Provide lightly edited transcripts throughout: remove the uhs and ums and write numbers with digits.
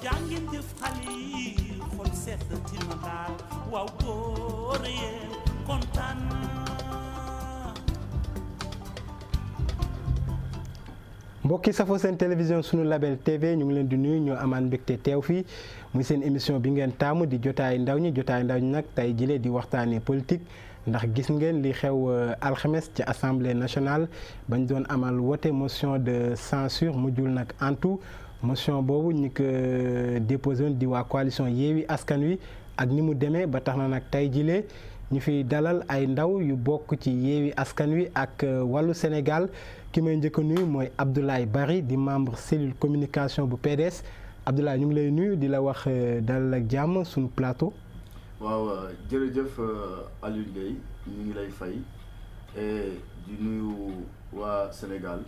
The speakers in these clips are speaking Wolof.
jàngin jëf xale yi xol sedd tina daal waaw góor yee kontaan. mbokki safoo seen télévision sunu label TV ñu ngi leen di nuyu ñoo amaan mbégte teew fii muy seen émission bi ngeen taamu di jotaay ndaw ñi nag tey jëlee di waxtaanee politique ndax gis ngeen li xew alxames ci assemblée nationale bañ doon amal wote motion de censure mujjul nag antu motion boobu ñi ko déposé woon di waa coalition Yewwi Askan Wi ak ni mu demee ba tax na nag tey jëlee ñu fi dalal ay ndaw yu bokk ci Yewwi Askan Wi ak wàllu Sénégal ki may njëkk a nuyu mooy Abdoulaye Bari di membre cellule communication bu PDS Abdoulaye ñu ngi lay nuyu di la wax dalal ak jàmm suñu plateau. waaw jërëjëf Aliou Gueye ñu ngi lay fay et di nuyu waa Sénégal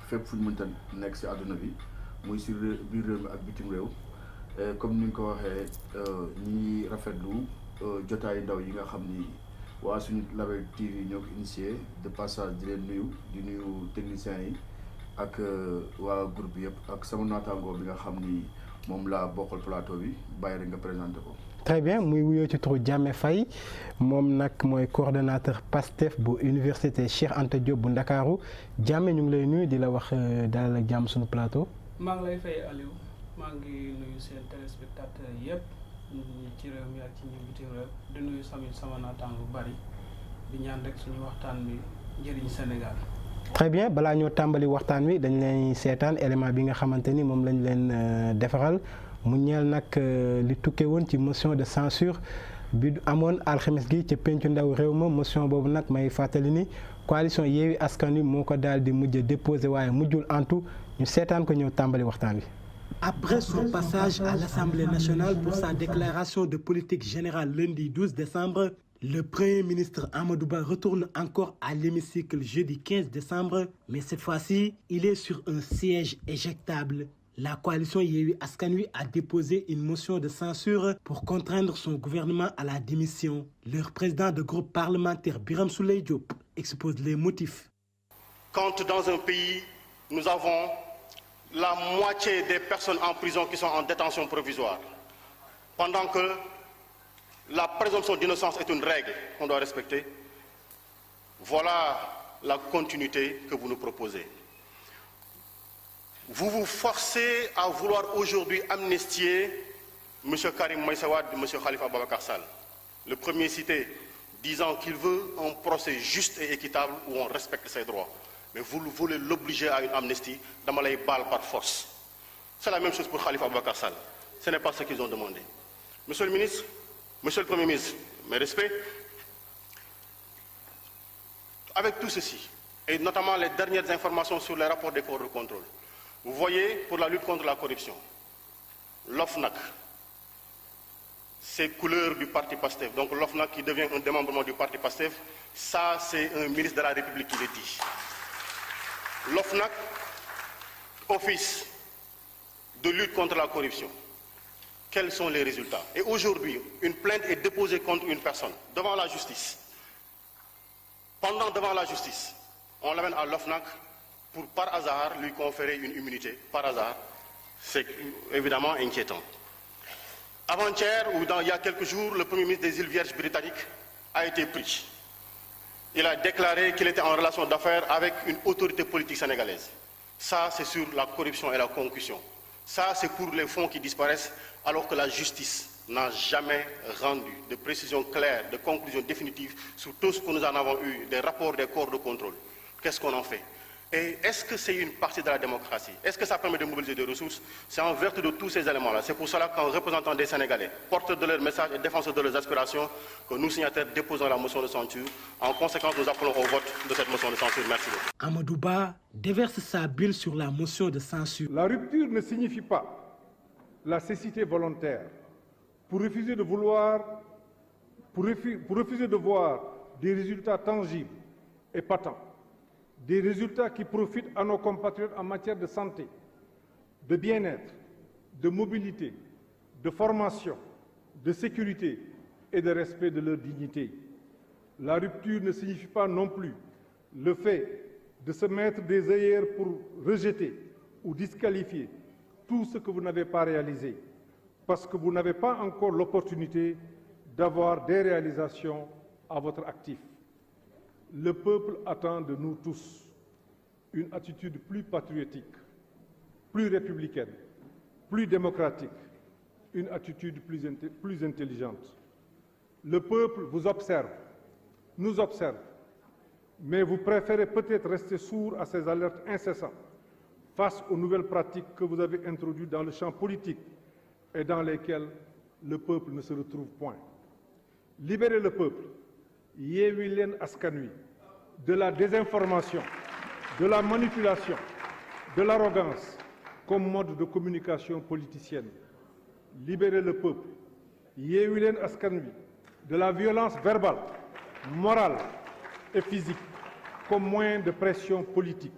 fépp fu ñu mënta nekk ci àdduna bi muy ci biir réew mi ak bitim réew comme ni nga ko waxee ñi ngi rafetlu jotaayu ndaw yi nga xam ni waa suñu label TV ñoo ko initié de passage di leen nuyu di nuyu techniciens yi ak waa groupe bi yëpp ak sama naataangoo bi nga xam ni moom laa bokkal plateau bi bàyyi rek nga présenté ko. très bien muy wuyoo ci turu Diamé Faye moom nag mooy coordonnateur PASTEF bu université Cheikh Anta Diop bu Ndakaaru Diamé ñu ngi lay nuyu di la wax dalal ak jàmm suñu plateau. maa ngi lay fay Aliou maa ngi nuyu seen téléspectateur yëpp. ñi ci réew mi ak ci ñi bitim réew di nuyu sama naataango bu bari di ñaan rek suñu waxtaan bi njëriñ Sénégal. très bien balaa ñoo tàmbali waxtaan wi dañ leen seetaan élément bi nga xamante ni moom lañ leen defaral mu ñeel nag li tukkee woon ci motion de censure bi amoon alxames gi ca pencu ndaw réew ma motion boobu nag may fàttali ni coalition Yewwi Askan Wi moo ko daal di mujj déposé waaye mujjul antu ñu seetaan ko ñëw tàmbali waxtaan wi. Après son passage à l'Assemblée nationale pour sa déclaration de politique générale lundi 12 décembre, le Premier ministre Amadou Ba retourne encore à l'hémicycle jeudi 15 décembre, mais cette fois-ci, il est sur un siège éjectable. La coalition Yewwi Askan Wi a déposé une motion de censure pour contraindre son gouvernement à la démission. Leur président de groupe parlementaire Birame Souleye Diop expose les motifs. Quand dans un pays, nous avons la moitié des personnes en prison qui sont en détention provisoire, pendant que la présomption d'innocence est une règle qu'on doit respecter, voilà la continuité que vous nous proposez. Vous vous forcez à vouloir aujourd'hui amnistier M. Karim Meïssa Wade et M. Khalifa Ababacar Sall, le premier cité disant qu'il veut un procès juste et équitable où on respecte ses droits. Mais vous voulez l'obliger à une amnistie, dama lay baal par force. C'est la même chose pour Khalifa Ababacar Sall. Ce n'est pas ce qu'ils ont demandé. Monsieur le ministre, Monsieur le Premier ministre, mes respects, avec tout ceci, et notamment les dernières informations sur les rapports des corps de contrôle, vous voyez, pour la lutte contre la corruption, l'OFNAC, ces couleurs du parti PASTEF, donc l'OFNAC qui devient un démembrement du parti PASTEF, ça c'est un ministre de la République qui le dit. L'OFNAC, office de lutte contre la corruption, quels sont les résultats? Et aujourd'hui, une plainte est déposée contre une personne devant la justice. Pendant devant la justice, on l'amène à l'OFNAC pour par hasard lui conférer une immunité. Par hasard, c'est évidemment inquiétant. Avant-hier, ou il y a quelques jours, le Premier ministre des îles Vierges britanniques a été pris. Il a déclaré qu'il était en relation d'affaires avec une autorité politique sénégalaise. Ça, c'est sur la corruption et la concussion. Ça, c'est pour les fonds qui disparaissent, alors que la justice n'a jamais rendu de précisions claires, de conclusions définitives sur tout ce que nous en avons eu, des rapports des corps de contrôle. Qu'est-ce qu'on en fait? Et est-ce que c'est une partie de la démocratie? Est-ce que ça permet de mobiliser des ressources? C'est en vertu de tous ces éléments-là. C'est pour cela qu'en représentant des Sénégalais, porteurs de leur message et défenseurs de leurs aspirations, que nous, signataires, déposons la motion de censure. En conséquence, nous appelons au vote de cette motion de censure. Merci beaucoup. Amadou Ba déverse sa bile sur la motion de censure. La rupture ne signifie pas la cécité volontaire. Pour refuser de voir des résultats tangibles et patents, des résultats qui profitent à nos compatriotes en matière de santé, de bien-être, de mobilité, de formation, de sécurité et de respect de leur dignité. La rupture ne signifie pas non plus le fait de se mettre des œillères pour rejeter ou disqualifier tout ce que vous n'avez pas réalisé. parce que vous n'avez pas encore l'opportunité d'avoir des réalisations à votre actif. Le peuple attend de nous tous une attitude plus patriotique, plus républicaine, plus démocratique, une attitude plus intelligente. Le peuple vous observe, nous observe, mais vous préférez peut-être rester sourd à ces alertes incessantes face aux nouvelles pratiques que vous avez introduites dans le champ politique et dans lesquelles le peuple ne se retrouve point. Libérez le peuple, Yewwi Leen Askan Wi, de la désinformation, de la manipulation, de l'arrogance comme mode de communication politicienne. Libérez le peuple, Yewwi Leen Askan Wi, de la violence verbale, morale et physique comme moyen de pression politique.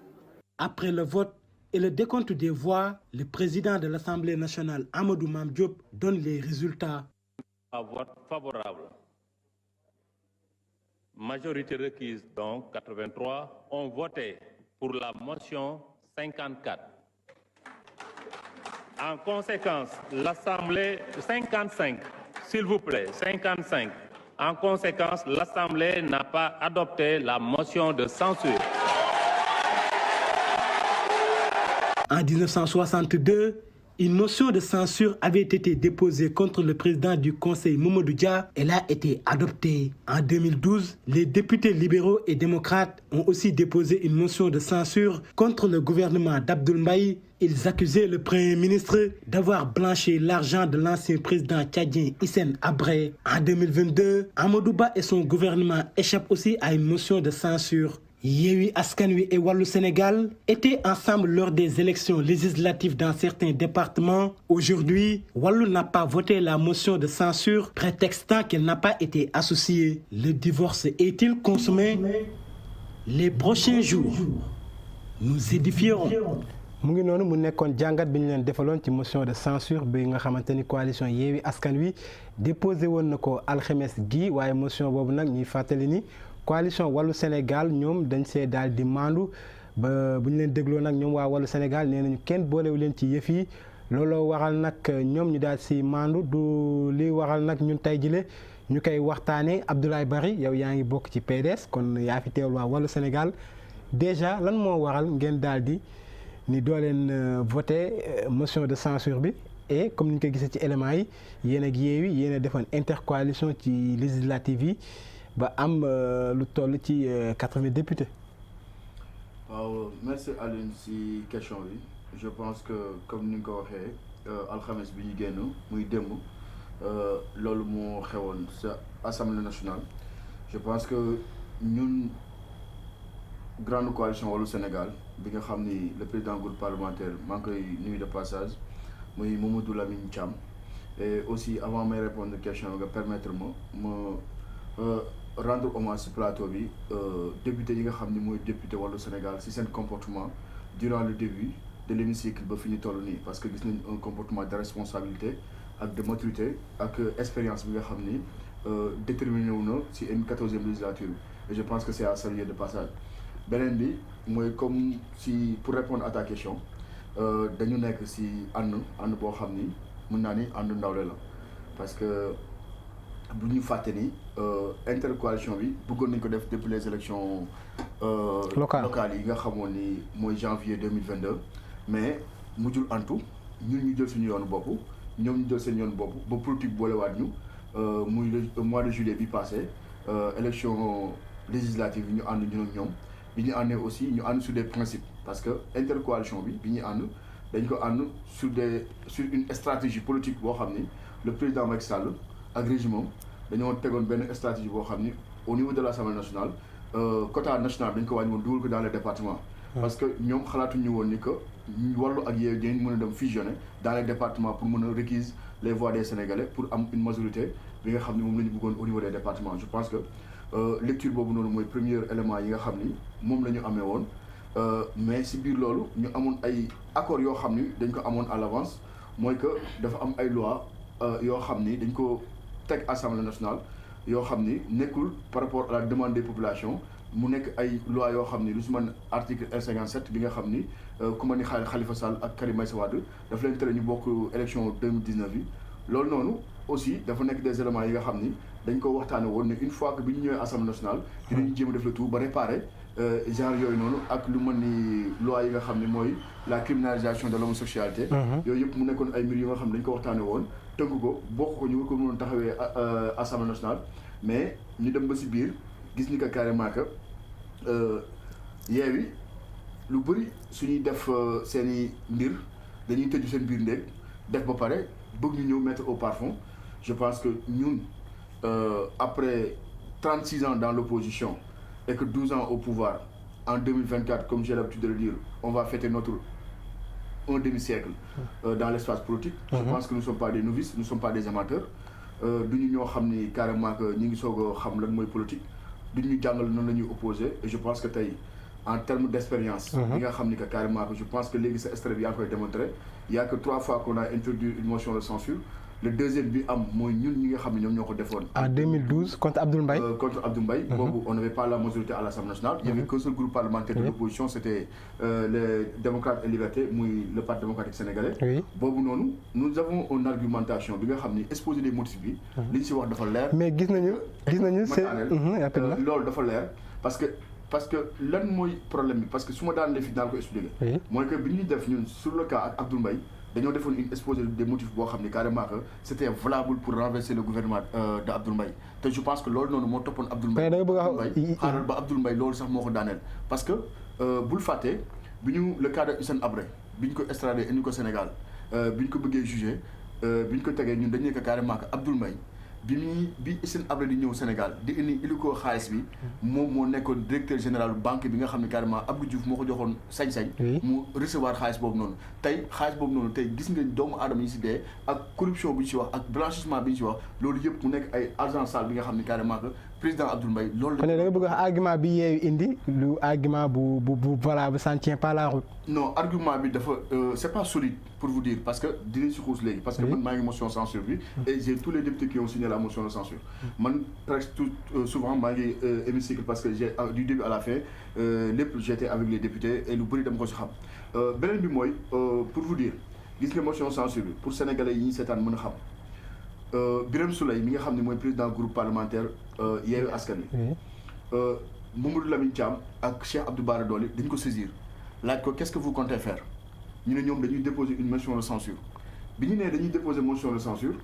Après le vote et le décompte des voix, le président de l'Assemblée nationale, Amadou Mame Diop, donne les résultats. À vote favorable. Majorité requise, donc 83, ont voté pour la motion 54. En conséquence, l'Assemblée 55, s'il vous plaît, 55. En conséquence, l'Assemblée n'a pas adopté la motion de censure. En 1962, une motion de censure avait été déposée contre le président du Conseil, Mamadou Dia. Elle a été adoptée. En 2012, les députés libéraux et démocrates ont aussi déposé une motion de censure contre le gouvernement d'Abdoul Mbaye. Ils accusaient le Premier ministre d'avoir blanchi l'argent de l'ancien président tchadien Hissène Habré. En 2022, Amadou Ba et son gouvernement échappent aussi à une motion de censure. Yewwi Askan Wi et Wallu Sénégal étaient ensemble lors des élections législatives dans certains départements. Aujourd'hui, Wallu n'a pas voté la motion de censure, prétextant qu'elle n'a pas été associée. Le divorce est-il consommé? Les prochains jours, nous édifierons. mu ngi noonu mu nekkoon jàngat bi ñu leen defaloon ci motion de censure bi nga xamante ni coalition Yewwi Askan Wi déposé woon na ko alxames gi waaye motion boobu nag ñuy fàttali ni coalition Wallu Sénégal ñoom dañ see daal di maandu ba bu ñu leen dégloo nag ñoom waa Wallu Sénégal nee nañu kenn boolewu leen ci yëf yi looloo waral nag ñoom ñu daal si maandu du li waral nag ñun tey jile ñu koy waxtaanee Abdoulaye Bari yow yaa ngi bokk ci PDS kon yaa fi teewul waa Wallu Sénégal déjà lan moo waral ngeen daal di ni doo leen voté motion de censure bi et comme ni ñu ko gisee ci éléments yi yéen ak Yewwi yéen a defoon intercoalition ci législative yi ba am lu toll ci 80 députés. waaw merci Alioune si question bi je pense que comme ni nga ko waxee alxames bi ñu génn muy démb loolu moo xewoon sa assemblée nationale je pense que ñun grande coalition Wallu Sénégal bi nga xam ni le président groupe parlementaire maa ngi koy nuyu de passage muy Mamadou Lamine Thiam et aussi avant may répondre question nga permettre ma rendre hommage ci plateau bi député yi nga xam ni mooy député Wallu Sénégal ci seen comportement durant le début de l'hémicycle ba fi ñu toll nii parce que gis nañ un comportement de responsabilité ak de maturité ak expérience bi nga xam ni déterminé wu na ci une 14e législature et je pense que c'est à saluer de passage. beneen bi mooy comme si pour répondre à ta question dañu nekk ci ànd boo xam ni mën naa ni ànd ndawle la parce que bu ñu fàtte ni intercoalition bi bëggoon nañ ko def depuis les élections locales yi nga xamoon ni mooy janvier 2022 mais mujjul antu ñun ñu jël suñu yoonu bopp ñoom ñu jël seen yoonu bopp ba politique boolewaat ñu muy le mois de juillet bi passé élection législative yi ñu ànd ñun ak ñoom bi ñu àndee aussi ñu ànd sur des principes parce que intercoalition bi ñuy ànd dañ ko ànd sur une stratégie politique boo xam ni le président Macky Sall ak régime dañoo tegoon benn stratégie boo xam ni au niveau de l'Assemblée nationale quota national dañ ko wàññi woon dugal ko dans les départements parce que ñoom xalaatuñu woon ni que Wallu ak Yewwi dañ mën a dem fusionner dans les départements pour mën a requise les voix des Sénégalais pour am une majorité bi nga xam ni moom la ñu bëggoon au niveau des départements je pense que lecture boobu noonu mooy premier élément yi nga xam ni moom la ñu amee woon mais si biir loolu ñu amoon ay accords yoo xam ni dañ ko amoon à l'avance mooy que dafa am ay lois yoo xam ni dañ ko teg Assemblée nationale yoo xam ni nekkul par rapport à la demande des populations mu nekk ay lois yoo xam ni lu si mën article L57 bi nga xam ni ku ma ni Khalifa Sall ak Karim Meïssa Wade daf leen tere ñu bokk élection 2019 yi loolu noonu aussi dafa nekk des éléments yi nga xam ni dañ ko waxtaane woon ne une fois que bi ñu ñëwee assemblée nationale dinañu jéem a def le tout ba réparer genre yooyu noonu ak lu mën ni loi yi nga xam ne mooy la criminalisation de l'homosexualité yooyu yëpp mu nekkoon ay mbir yu nga xam ne dañ ko waxtaane woon tënk ko bokk ko ñu war ko mënoon taxawee assemblée nationale mais ñu dem ba si biir gis ni que carrément que Yewwi lu bëri suñuy def seen i mbir dañuy tëju seen biir ndéeg def ba pare bëgg ñu ñëw mettre au parfum je pense que ñun après 36 ans dans l'opposition et que 12 ans au pouvoir en 2024 comme j'ai l'habitude de le dire on va fêter notre un demi-siècle dans l'espace politique je pense que nous ne sommes pas des novices nous ne sommes pas des amateurs duñu ñoo xam ni carrément que ñu ngi soog a xam lan mooy politique duñu ñu jàngal noonu la ñuy opposé et je pense que tey en termes d'expérience bi nga xam ni que carrément que je pense que léegi sa extrait bi yaa ngi koy démontré il y a que 3 fois qu'on a introduit une motion de censure le deuxième bi am mooy ñun ñi nga xam ne ñoom ñoo ko defoon en 2012 contre Abdoul Mbaye boobu on n'avait pas la majorité à l'Assemblée nationale il y avait qu'un seul groupe parlementaire de l'opposition c'était les démocrates et libertés muy le parti démocratique sénégalais boobu noonu nous avons une argumentation bi nga xam ni exposé des motifs bi li ñu si wax dafa leer mais gis nañu c'est loolu dafa leer parce que lan mooy problème bi parce que su ma daan fi daan ko expliquer mooy que bi ñuy def ñun sur le cas ak Abdoul Mbaye dañoo defoon une exposé des motifs boo xam ne carrément que c'était valable pour renverser le gouvernement de Abdoul Mbaye te je pense que loolu noonu moo toppoon Abdoul Mbaye xaaral ba Abdoul Mbaye loolu sax moo ko daaneel parce que bul fàtte bi ñu le cas de Hissène Habré bi ñu ko extradé indi ko Sénégal bi ñu ko bëggee jugé bi ñu ko tegee ñun dañu nekk carrément que Abdoul Mbaye bi Hissène Habré di ñëw Sénégal di indi ko xaalis bi moom moo nekkoon directeur général banque bi nga xam ne carrément Abdou Diouf moo ko joxoon sañ-sañ mu recevoir xaalis boobu noonu tey xaalis boobu noonu tey gis nga doomu aadama yi si dee ak corruption bi ñu si wax ak blanchissement bi ñu si wax loolu yëpp mu nekk ay argent sale bi nga xam ne carrément que président Abdoul Mbaye loolu kon da nga bëgg wax argument bi Yewwi indi lu argument bu valable ça ne tient pas la route non argument bi dafa c'est pas solide pour vous dire parce que dinañ si xuus léegi parce que man maa ngi motion censure bi et j'ai tous les députés qui ont signé la motion de censure man presque souvent maa ngi hémicycle parce que j'ai du début à la fin lépp j'étais avec les députés et lu bëri dama ko si xam beneen bi mooy pour vous dire gis nga motion censure bi pour sénégalais yi ñuy seetaan mën a xam Birame Souleye mi nga xam ne mooy président groupe parlementaire Yewwi Askan Wi Mamadou Lamine Thiam ak Cheikh Abdou Bara Dolly dañ ko saisir laaj ko qu'est-ce que vous comptez faire ñu ne ñoom dañuy déposer une motion de censure bi ñu nee dañuy déposer motion de censure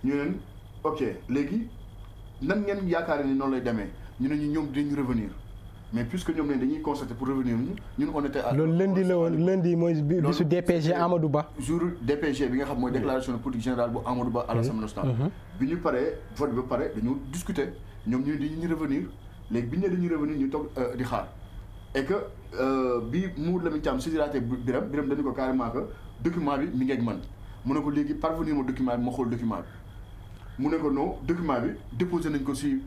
ñu neen ok léegi nan ngeen yaakaar ni noonu lay demee ñu ne ñu ñoom dinañ revenir mais puisque ñoom ne dañuy constater pour revenir ñun on était à loolu lundi la woon lundi mooy bisu DPG Amadou Ba jour DPG bi nga xam mooy déclaration de politique générale bu Amadou Ba à l'Assemblée nationale bi ñu paree vote ba pare dañu discuter ñoom ñu dañuy revenir léegi bi ñu ne dañuy revenir ñu toog di xaar et que bi Mamadou Lamine Thiam saisiraté Birame dañu ko carrément que document bi mi ngi ak man mu ne ko léegi parvenir ma document bi ma xool document bi mu ne ko non document bi déposé nañ ko ci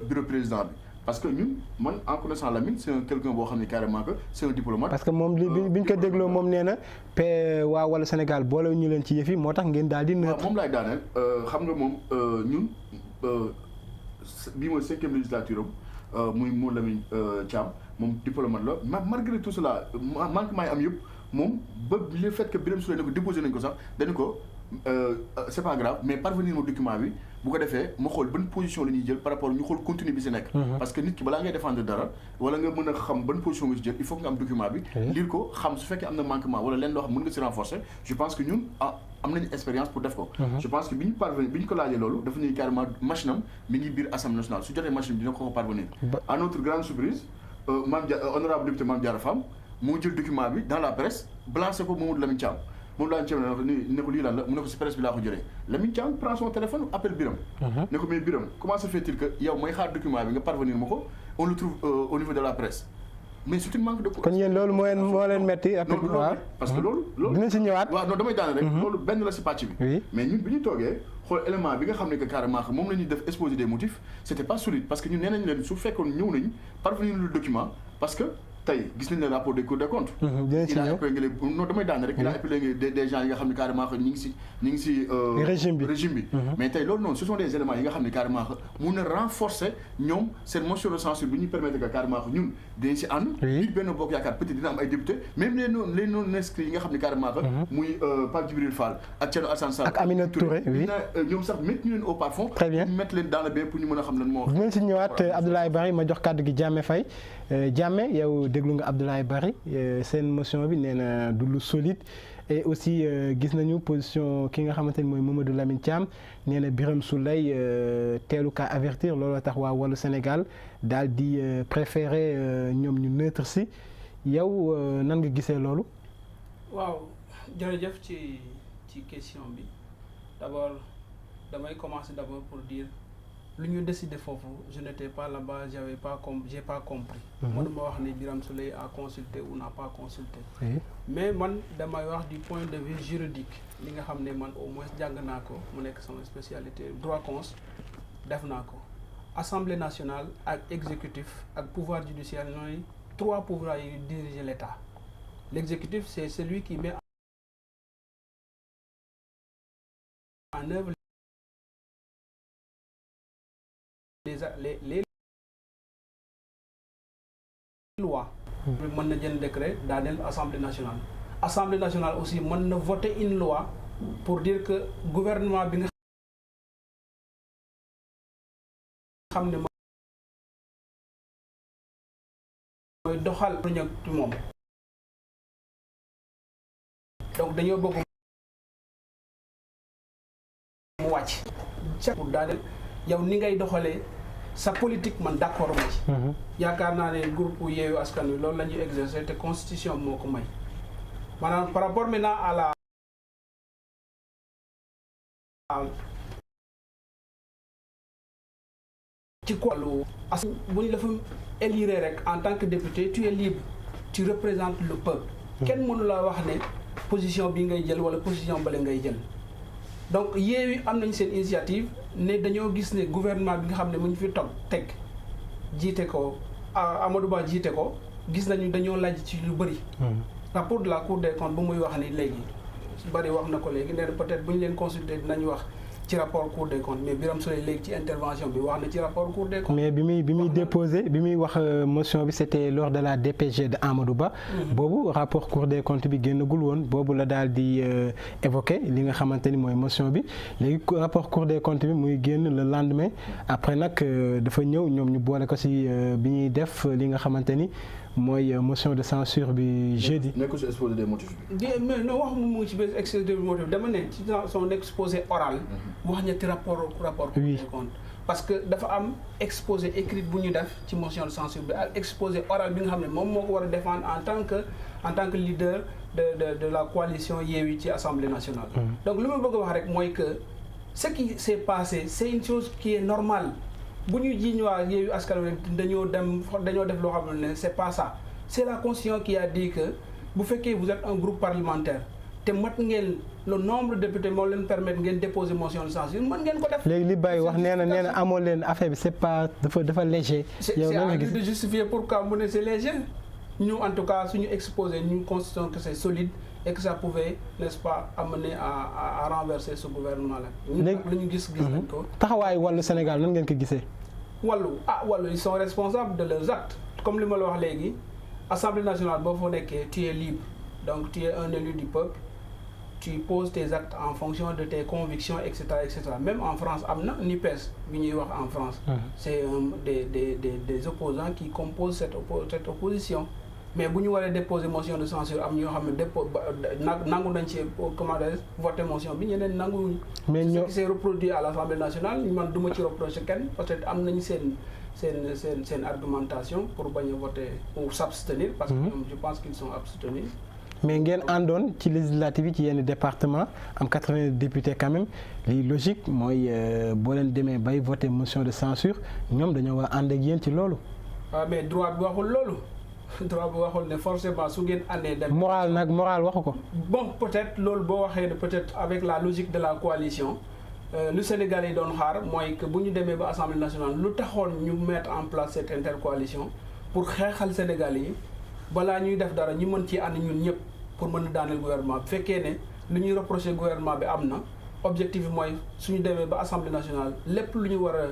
bureau président bi parce que ñun man en connaissant Lamine c'est quelqu'un boo xam ne carrément que c'est un diplomate. parce que moom bi ñu ko dégloo moom nee na waa wala Sénégal boole ñu leen ci yëf yi moo tax ngeen daal di neutre. moom laay daaneel xam nga moom ñun bii mooy 5e législature am muy Mamadou Lamine Thiam moom diplomate la malgré tout cela manquement yi am yëpp moom ba le fait que Birame Souleye ne ko déposé nañ ko sax dañu ko c'est pas grave mais parvenir ma document bi bu ko defee ma xool ban position la ñuy jël par rapport ñu xool contenu bi si nekk parce que nit ki balaa ngay défendre dara wala nga mën a xam ban position nga si jël il faut que nga am document bi lire ko xam su fekkee am na manquement wala leen loo xam mën nga si renforcer je pense que ñun am nañu expérience pour def ko je pense que bi ñu ko laajee loolu dafa ñuy carrément machine am mi ngi biir Assemblée nationale su jotee machine bi dina ko parvenir à notre grande surprise honorable député Mame Diarra Fam moo jël document bi dans la presse balancé ko Mamadou Lamine Thiam moom laa Thiam ne ko lii lan la mu ne ko si presse bi laa ko jëlee Lamine Thiam prend son téléphone appelle Birame ne ko mais Birame comment se fait-il que yow may xaar document bi nga parvenir ma ko on le trouve au niveau de la presse mais c'est une manque de kon yéen loolu moo leen metti waaw parce que loolu dina si ñëwaat waaw non damay daane rek loolu benn la si pàcc bi mais ñun bi ñu toogee xool élément bi nga xam ne que carrément moom la ñuy def exposé des motifs c'était pas solide parce que ñun nee nañu leen su fekkoon ñëw nañ parvenir le document parce que tey gis nañ le rapport des cours des comptes. il a épinglé non damay daan rek il a épinglé des gens yi nga xam ne carrément ñi ngi si régime bi mais tey loolu noonu ce sont des éléments yi nga xam ne carrément mun na renforcer ñoom seen motion de censure bi ñu permettre que carrément ñun dañ si ànd biir benn bokk yaakaar peut-être dina am ay députés même les non inscrits yi nga xam ne carrément muy Pape Djibril Fall ak Thierno Alassane Sall ak Aminata Touré ñoom sax mettre ñu leen au parfum très bien mettre leen dans le bain pour ñu mën a xam lan moo dinañ si ñëwaat Abdoulaye Barry ma jox kàddu gi Diamé Faye Diamé yow déglu nga Abdoulaye Barry seen motion bi nee na du lu solide et aussi gis nañu position ki nga xamante ni mooy Mamadou Lamine Thiam nee na Birame Souleye teelu kaa avertir looloo tax waa Wallu Sénégal daal di préféré ñoom ñu neutre si yow nan nga gisee loolu. waaw jërëjëf ci question bi d'abord damay commencer d'abord pour dire lu ñu décidé foofu je n'étais pas là-bas j'ai pas compris. mënuma wax ni Birame Souleye a consulté ou n'a pas consulté. mais man damay wax du point de vue juridique li nga xam ne man au moins jàng naa ko mu nekk sama spécialité droit cons def naa ko Assemblée nationale ak exécutif ak pouvoir judiciaire ñooy 3 pouvoirs yi diriger l'État. L'exécutif c'est celui qui met en œuvre les lois. mën na jël décret daaneel Assemblée nationale aussi mën na voter une loi pour dire que gouvernement bi nga xam ne mooy doxal ñëw ci moom donc dañoo bëgg mu wàcc pour daaneel yow ni ngay doxalee sa politique man d'accord ma ci yaakaar naa ne groupe Yewwi Askan Wi loolu la ñuy exercer te constitution moo ko may maanaam par rapport maintenant à la ci wàllu as bu ñu la fa élire rek en tant que député tu es libre tu représentes le peuple kenn mënu la wax ne position bi ngay jël wala position bale ngay jël donc Yewwi am nañ seen initiative ne dañoo gis ne gouvernement bi nga xam ne mu ñu fi toog teg jiite ko Amadou Ba jiite ko gis nañu dañoo laaj ci lu bëri. rapport de la Cour des comptes bu muy wax ni léegi su bëri wax na ko léegi nee na peut-être bu ñu leen consulter dinañu wax ci rapport Cour des comptes mais Birame Souleye léegi ci intervention bi wax na ci rapport Cour des comptes. mais bi muy déposé bi muy wax motion bi c'était lors de la DPG de Amadou Ba. boobu rapport Cour des comptes bi génnagul woon boobu la daal di évoqué li nga xamante ni mooy motion bi léegi rapport Cour des comptes bi muy génn le lendemain après nag dafa ñëw ñoom ñu boole ko ci bi ñuy def li nga xamante ni mooy motion de censure bi jeudi. nekkul ci exposé des motifs bi. mais non wax mu ngi ci biir exposé des motifs dama ne ci son exposé oral. wax ñetti rapport Cour des comptes. parce que dafa am exposé écrit bu ñu def ci motion de censure bi ak exposé oral bi nga xam ne moom moo ko war a défendre en tant que leader de la coalition Yewwi ci Assemblée nationale. donc li ma bëgg a wax rek mooy que ce qui s'est passé c'est une chose qui est normale. bu ñu jiiñ waa Yewwi Askan Wi dañoo def loo xam ne c'est pas ça c'est la constitution qui a dit que bu fekkee vous êtes un groupe parlementaire te mat ngeen le nombre de députés moo leen permettre ngeen déposer motion de censure mën ngeen ko def. léegi li Baye wax nee na amoo leen affaire bi c'est pas dafa léger. yow c'est à lui de justifier pourquoi mu ne c'est léger ñu en tout cas suñu exposé ñu considérons que c'est solide et que ça pouvait n'est-ce pas amener à renverser ce gouvernement là. léegi lu ñu gis nañ ko. taxawaayu Wallu Sénégal nan ngeen ko gisee. Wallu ils sont responsables de leurs actes comme li ma la wax léegi Assemblée nationale boo fa nekkee tu es libre donc tu es un élu du peuple tu poses tes actes en fonction de tes convictions et cetera même en France am na NUPES bi ñuy wax en France. c'est des opposants qui composent cette opposition. mais bu ñu waree déposer motion de censure am ñoo xam ne nangu nañ ci comment dire voter motion bi ñeneen nanguwuñ. mais ce qui s'est reproduit à l'Assemblée nationale man du ma ci reprocher kenn peut-être am nañ seen argumentation pour bañ a voter ou s'abstenir parce que ñoom je pense qu'ils sont abstenus. mais ngeen àndoon ci législative yi ci yenn département am 80 députés quand même li logique mooy boo leen demee bay voter motion de censure ñoom dañoo war a ànd ak yéen ci loolu. waaw mais droit bi waxul loolu. droit bi waxul ne forcément su ngeen àndee dem. moral waxu ko. bon peut-être loolu boo waxee ne peut-être avec la logique de la coalition lu Sénégalais yi doon xaar mooy que bu ñu demee ba Assemblée nationale lu taxoon ñu mettre en place cette intercoalition pour xeexal Sénégalais yi balaa ñuy def dara ñu mën ci ànd ñun ñëpp pour mën a daaneel gouvernement bi fekkee ne lu ñuy reproché gouvernement bi am na objectif bi mooy suñu demee ba assemblée nationale lépp lu ñu war a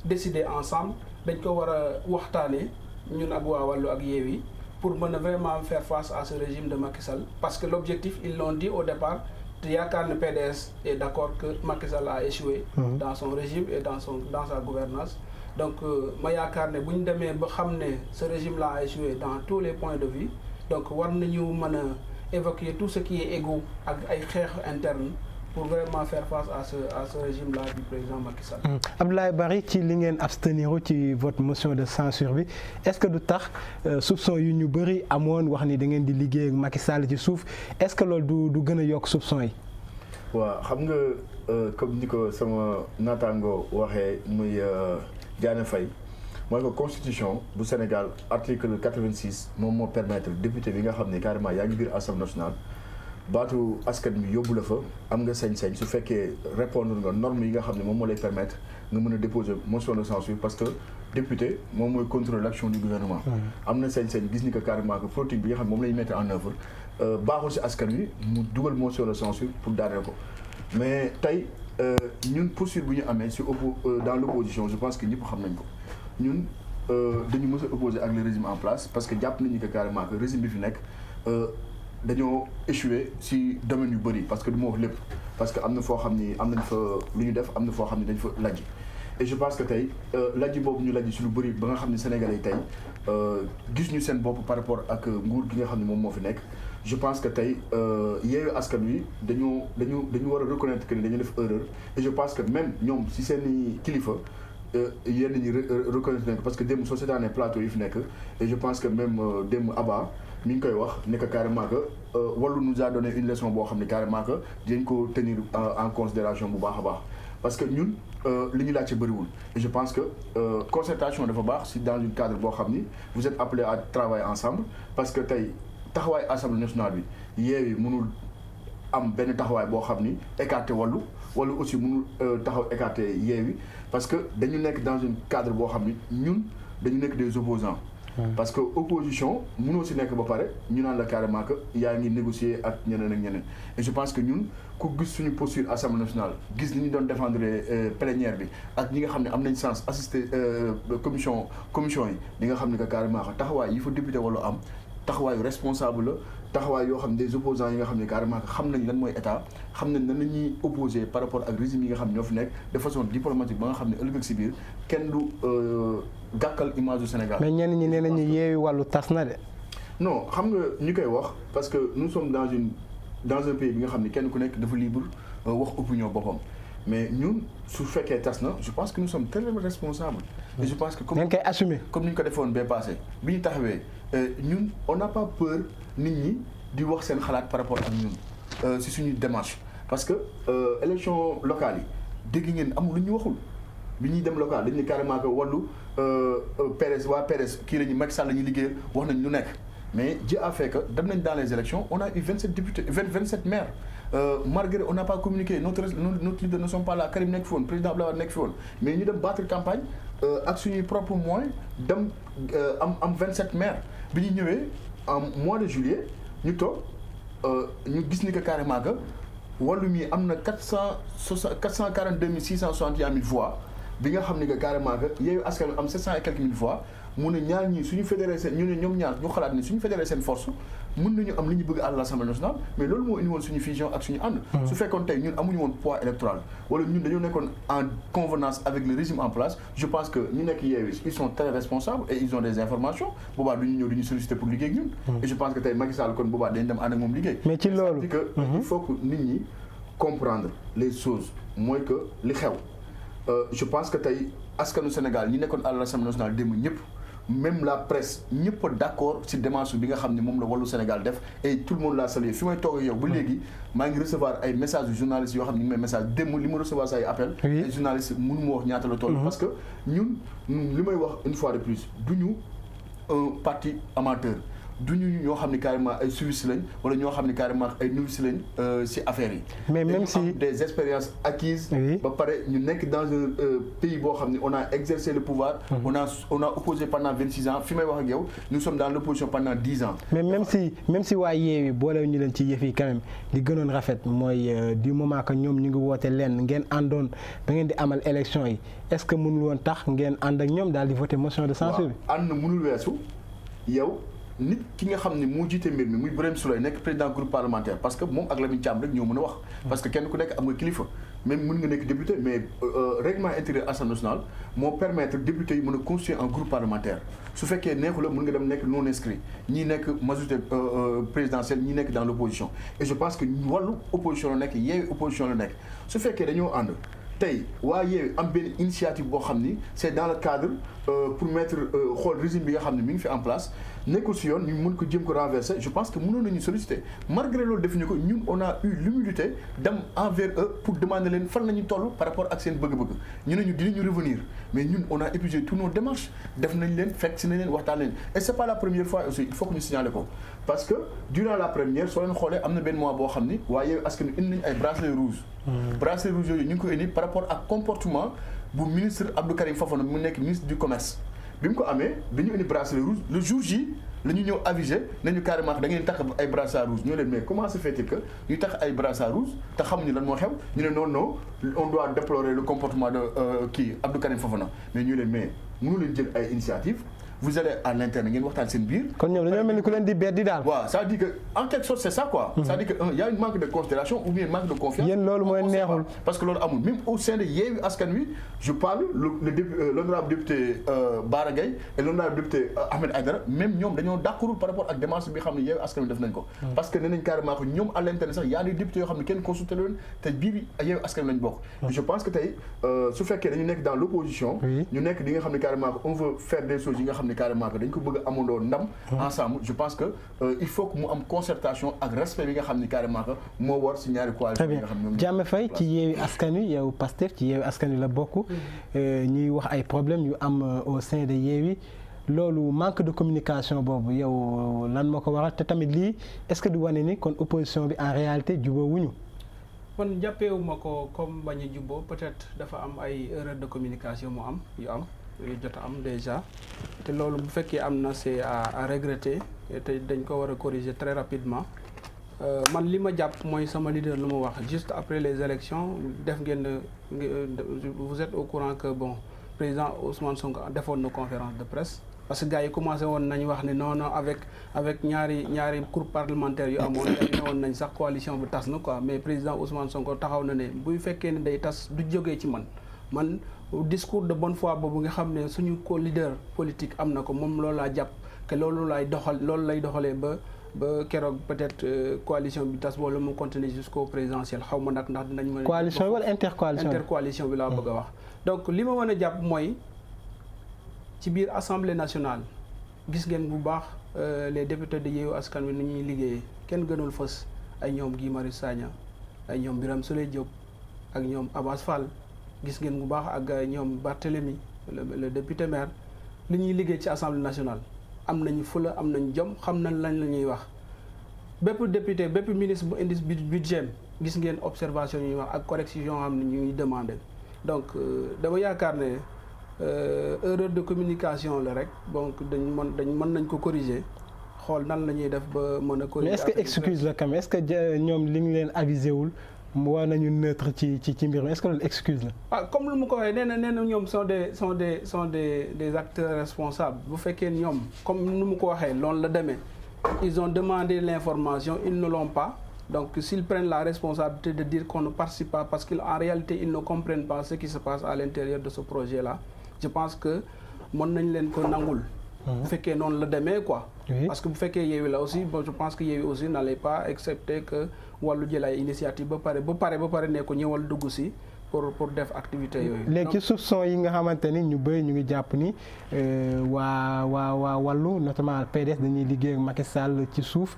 décider ensemble dañ ko war a waxtaanee ñun ak waa Wallu ak Yewwi pour mën a vraiment faire face à ce régime de Macky Sall parce que l'objectif ils l'ont dit au départ te yaakaar ne PDS est d'accord que Macky Sall a échoué dans son régime et dans sa gouvernance donc ma yaakaar ne bu ñu demee ba xam ne ce régime là a échoué dans tous les points de vue donc war nañu mën a évacuer tout ce qui est égo ak ay xeex interne pour vraiment faire face à ce régime là du président Macky Sall. Abdoulaye Barry ci li ngeen abstenir ci votre motion de censure bi est-ce que du tax soupçon yu ñu bëri amoon wax ni da ngeen di liggéey ak Macky Sall ci suuf est-ce que loolu du gën a yokk soupçon yi. waaw xam nga comme ni ko sama naataango waxee muy Diané Faye mooy ko constitution bu Sénégal article 86 moom moo permettre député bi nga xam ne carrément yaa ngi biir Assemblée nationale. baatu askan bi yóbbu la fa am nga sañ-sañ su fekkee répondre nga normes yi nga xam ne moom moo lay permettre nga mën a déposer motion de censure parce que député moom mooy contrôler l'action du gouvernement. am na sañ-sañ gis ni que carrément que politique bi nga xam ne moom lay mettre en œuvre baaxul ci askan wi mu dugal motion de censure pour daaneel ko mais tey ñun posture bu ñu amee ci dans l'opposition je pense que ñëpp xam nañ ko ñun dañu mës a opposer ak le régime en place parce que jàpp nañu que carrément que régime bi fi nekk. dañoo échoué ci domaine yu bëri parce que du ma wax lépp parce que am na foo xam ni am nañ fa lu ñu def am na foo xam ni dañ fa lajj et je pense que tey lajj boobu ñu lajj ci lu bëri ba nga xam ni Sénégalais yi tey gis ñu seen bopp par rapport ak nguur gi nga xam ne moom moo fi nekk je pense que tey Yewwi Askan Wi dañu war a reconnaître que ni dañu def erreur et je pense que même ñoom ci seeni kilifa yenn ñi reconnaître nañ ko parce que démb soo seetaanee plateau yi fi nekk et je pense que même démb Abba mi ngi koy wax ne que carrément que Wallu nous a donné une leçon boo xam ne carrément que dinañ ko tenir en considération bu baax a baax parce que ñun li ñu laajte bëriwul et je pense que concertation dafa baax si dans un cadre boo xam ni vous êtes appelés à travailler ensemble parce que tey taxawaay Assemblée nationale bi Yewwi mënul am benn taxawaay boo xam ni écarté Wallu wala aussi mënul taxaw écarté Yewwi parce que dañu nekk dans un cadre boo xam ni ñun dañu nekk des opposants parce que opposition mënoo si nekk ba pare ñu naan la carrément que yaa ngi négocier ak ñeneen ak ñeneen et je pense que ñun ku gis suñu posture Assemblée nationale gis ni ñu doon défendre plénière bi ak ñi nga xam ne am nañ sens assister commission yi ñi nga xam ne que carrément taxawaay yi fa député wala am taxawaayu responsable la taxawaay yoo xam ne des opposants yi nga xam ne carrément xam nañ lan mooy état xam nañ nan la ñuy opposé par rapport ak régime yi nga xam ne ñoo fi nekk de façon diplomatique ba nga xam ne ëllëg ak si biir kenn du gàkkal image du Sénégal. mais ñenn ñi nee nañu Yewwi Wallu tas na de. non xam nga ñu koy wax parce que nous sommes dans un pays bi nga xam ne kenn ku nekk dafa libre wax opinion boppam mais ñun su fekkee tas na je pense que nous sommes très responsables. et je pense que comme ngeen koy assumer. comme ni ñu ko defoon bee passé bi ñu taxawee ñun on n'a pas peur nit ñi di wax seen xalaat par rapport ak ñun si suñu démarche parce que élection locale yi dégg ngeen amul lu ñu waxul bi ñuy dem local dañu ne carrément que Wallu PDS waa PDS kii la ñu Macky Sall la ñuy liggéeyal wax nañ lu nekk mais Dieu a fait que dem nañ dans les élections on a eu 27 députés 27 maires malgré on n'a pas communiqué notre leader ne sont pas là Karim nekk fi woon président Abdoulaye Wade nekk fi woon mais ñu dem battre campagne ak suñuy propre moyens dem am 27 maires bi ñu ñëwee en mois de juillet ñu toog ñu gis ni que carrément que Wallu mi am na 442 661 voix bi nga xam ne que carrément que Yewwi Askan Wi am 700 et quelques mille voix mu ne ñaar ñii suñu fédéré seen ñu ne ñoom ñaar ñu xalaat ni suñu fédéré seen force mën nañu am li ñu bëgg à l'Assemblée nationale mais loolu moo indi woon suñu fusion ak suñu ànd su fekkoon tey ñun amuñu woon poids électoral wala ñun dañoo nekkoon en convenance avec le régime en place je pense que ñu nekk Yewwi ils sont très responsables et ils ont des informations boobaa du ñu ñëw di ñu solliciter pour liggéey ak ñun et je pense que tey Macky Sall kon boobaa dañ dem ànd ak moom liggéey mais ci loolu que il faut que nit ñi comprendre les choses mooy que li xew je pense que tey askanu Sénégal ñi nekkoon à l'Assemblée nationale démb ñëpp même la presse ñëpp a d'accord ci démarche bi nga xam ne moom la Wallu Sénégal def et tout le monde l'a salué fi may toog ak yow ba léegi maa ngi recevoir ay messages yu journalistes yoo xam ne ñu ngi may message démb li ma recevoir sa ay appel ay journalistes mënu ma wax ñaata la toll parce que ñun li may wax une fois de plus du ñu un parti amateur du ñu ñoo xam ne carrément ay suisse lañ wala ñoo xam ne carrément ay novices lañ ci affaires yi. mais même si des expériences acquises. ba pare ñu nekk dans un pays boo xam ne on a exercé le pouvoir. on a opposé pendant 26 ans fi may wax ak yow nous sommes dans l'opposition pendant 10 ans. mais même si waa Yewwi boole ñu leen ci yëf yi quand même li gënoon rafet mooy du moment que ñoom ñu ngi woote leen ngeen àndoon ba ngeen di amal élection yi est-ce que mënul woon tax ngeen ànd ak ñoom daal di voter motion de censure bi. waaw ànd mënul weesu yow. nit ki nga xam ne moo jiite mbir mi muy Birame Souleye nekk président groupe parlementaire parce que moom ak Lamine Thiam rek ñoo mën a wax parce que kenn ku nekk am nga kilifa même mën nga nekk député mais règlement intérieur Assemblée nationale moo permettre député yi mën a constituer un groupe parlementaire su fekkee neexu la mën nga dem nekk non inscrit ñii nekk majorité présidentielle ñii nekk dans l'opposition et je pense que wàllu opposition la nekk Yewwi opposition la nekk su fekkee dañoo ànd tey waa Yewwi am benn initiative boo xam ni c'est dans le cadre pour mettre xool régime bi nga xam ne mi ngi fi en place nekkul si yoon ñu mën ko jëm ko renverser je pense que mënoon nañu solliciter malgré loolu defuñu ko ñun on a eu l'humilité dem envers eux pour demander leen fan la ñu toll par rapport ak seen bëgg-bëgg ñu ne ñu dinañu revenir mais ñun on a épuisé tous nos démarches def nañ leen fekk si nañ leen waxtaan leen et c'est pas la première fois aussi il faut que ñu signaler ko parce que durant la première soo leen xoolee am na benn mois boo xam ni waa Yewwi Askan Wi indi nañu ay bracelets rouges bracelets rouges yooyu ñu ngi ko indi par rapport ak comportement bu ministre Abdou Karim Fofana mu nekk ministre du commerce bi mu ko amee dañu indi bracelet rouge le jour J la ñu ñëw avisé nañu carrément da ngeen tax ay brassards rouges ñoo leen mais comment se fait-il que ñu tax ay brassards rouges te xamuñu lan moo xew ñu ne non on doit déplorer le comportement de kii Abdou Karim Fofana mais ñu leen mais mënu leen jël ay initiative vous allez à l'interne ngeen waxtaan seen biir. kon ñoom dañoo mel ni ku leen di beddi daal. waaw ça veut dire que en quelque sorte c'est ça quoi. ça veut dire que y a un manque de considération ou bien manque de confiance. yéen loolu mooy neexul. parce que loolu amul même au sein de Yewwi Askan Wi je parle l'honorable député Bara Gaye et l'honorable député Ahmed Aïdara même ñoom dañoo d'accordul par rapport ak démarche bi xam ne Yewwi Askan Wi def nañ ko. parce que nee nañ carrément que ñoom à l'interne sax y a des députés yoo xam ne kenn consulté leen te biir Yewwi Askan Wi lañ bokk. je pense que tey su fekkee dañu nekk dans l'opposition. ñu nekk di nga xam ne carrément que on veut faire des choses yi nga xam ne carrément que dañ ko bëgg amandoo ndam ensemble je pense que il faut que mu am concertation ak respect bi nga xam ni carrément que moo war si ñaari coalition yi nga xam ne Diame Faye ci Yewwi Askan Wi yow Pastef ci Yewwi Askan Wi la bokk ñuy wax ay problèmes yu am au sein de Yewwi loolu manque de communication boobu yow lan moo ko waral te tamit lii est-ce que du wane ni kon opposition bi en réalité jubóowuñu man jàppeewuma ko comme bañ a jubóo peut-être dafa am ay erreur de communication mu am yu jot a am déjà te loolu bu fekkee am na c'est à regretter te dañ ko war a corriger très rapidement man li ma jàpp mooy sama leader lu ma wax juste après les élections def ngeen vous êtes au courant que bon président Ousmane Sonko defoon na conférence de presse parce que gars yi commencé woon nañ wax ne non avec ñaari groupe parlementaire yu amoon ne woon nañ sax coalition bu tas na quoi mais président Ousmane Sonko taxaw na ne buy fekkee ne day tas du jógee ci man discours de bonne foi boobu nga xam ne suñu ko leader politique am na ko moom loolu laa jàpp que loolu lay doxalee ba keroog peut-être coalition bi tas wala mu continuer jusqu'au présidentiel xaw ma nag ndax dinañ mën a coalition wala intercoalition bi laa bëgg a wax donc li ma mën a jàpp mooy ci biir assemblée nationale gis ngeen bu baax les députés de Yewwi Askan Wi ni ñuy liggéeyee kenn gënul fës ay ñoom Guy Marius Sagna ay ñoom Birame Souleye Diop ak ñoom Abass Fall gis ngeen bu baax ak ñoom Barthélémy le député maire li ñuy liggéey ci assemblée nationale am nañu fula am nañu jom xam nañ lañ la ñuy wax bépp député bépp ministre bu indi budget gis ngeen observation yi ñuy wax ak correction yoo xam ne ñu ngi demandé donc dama yaakaar ne erreur de communication la rek donc dañ mën nañ ko corriger xool nan la ñuy def ba mën a corriger. mais est-ce que excuse la quand même est-ce que ñoom li ñu leen avisé wul war nañu neutre ci mbir mi est-ce que loolu excuse la. ah comme lu mu ko waxee nee na ñoom sont des acteurs responsables bu fekkee ñoom comme nu mu ko waxee loolu la demee ils ont demandé l'information ils ne l'ont pas donc s'ils prennent la responsabilité de dire qu'on ne participe pas parce qu'en réalité ils ne comprennent pas ce qui se passe à l'intérieur de ce projet-là je pense que mën nañ leen ko nangul. bu fekkee noonu la demee quoi. parce que bu fekkee Yewwi la aussi bon je pense que Yewwi aussi n'allait pas accepter que wàllu jël ay initiative ba pare ne ko ñëwal dugg si pour def activité yooyu. léegi ci soupçon yi nga xamante ni ñu bëri ñu ngi jàpp ni waa wàllu notamment PDS dañuy liggéey ak Macky Sall ci suuf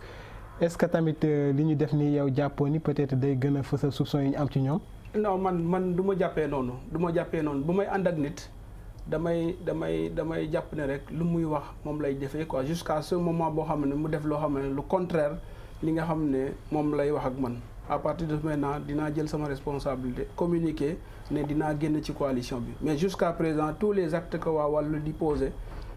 est-ce que tamit li ñu def ni yow jàppoo ni peut-être day gën a fësal soupçon yi ñu am ci ñoom. non man du ma jàppee noonu bu may ànd ak nit damay jàpp ne rek lu muy wax moom lay defee quoi jusqu'à ce moment boo xam ne mu def loo xam ne lu contraire li nga xam ne moom lay wax ak man à partir de maintenant dinaa jël sama responsabilité communiquer ne dinaa génn ci coalition bi mais jusqu'à présent tous les actes que waa Wallu di poser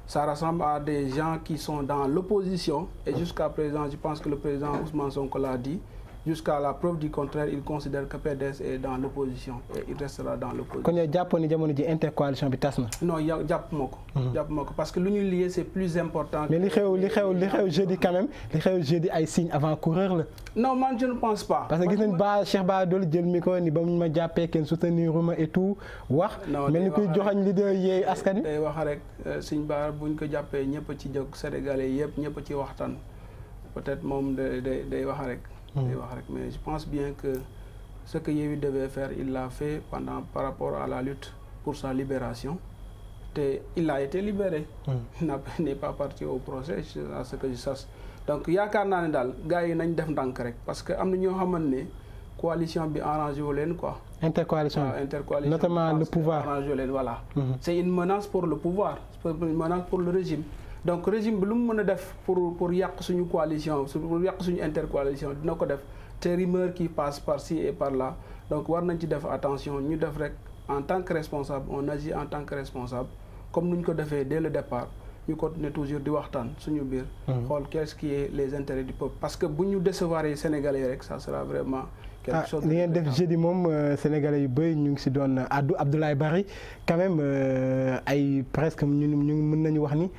ça ressemble à des gens qui sont dans l'opposition et jusqu'à présent je pense que le président Ousmane Sonko l'a dit jusqu'à la preuve du contraire il considère que PDS est dans l'opposition et il restera dans l'opposition. kon yow jàppoon ni jamono ji intercoalition bi tas na. non yow jàpp ma ko parce que lu ñu lié c'est plus important. mais li xew jeudi quand même li xew jeudi ay signes avant-coureurs la. non man je ne pense pas. parce que gis nañ Cheikh Bara Dolly jël micro ni ba mu ma jàppee kenn soutenir ma et tout wax. mel ni kuy joxañ leader Yewwi Askan Wi. day wax rek Serigne Bara buñ ko jàppee ñëpp ci jóg Sénégalais yëpp ñëpp ci waxtaan peut-être moom day wax rek. Mais je pense bien que ce que Yewwi devait faire il l'a fait par rapport à la lutte pour sa libération et il a été libéré. Il n'est pas parti au procès à ce que je sache. Donc yaakaar naa ne daal gars yi nañ def ndànk rek parce que am na ñoo xamante ne coalition bi arrangé wu leen quoi. intercoalition notamment le pouvoir arrangé leen voilà. C'est une menace pour le pouvoir, c'est une menace pour le régime. Donc régime bi lu mu mën a def pour yàq suñu coalition pour yàq suñu intercoalition dina ko def te rumeur qui passe par-ci et par-là donc war nañ ci def attention ñu def rek en tant que responsable on agit en tant que responsable comme nu ñu ko defee dès le départ ñu continuer toujours di waxtaan suñu biir xool qu'est-ce qui est les intérêts du peuple parce que bu ñu décevoir yi Sénégalais rek ça sera vraiment quelque chose li ngeen def jeudi moom Sénégalais yu bëri ñu ngi si doon addu Abdoulaye Barry quand même ay presque ñu mën nañu wax ni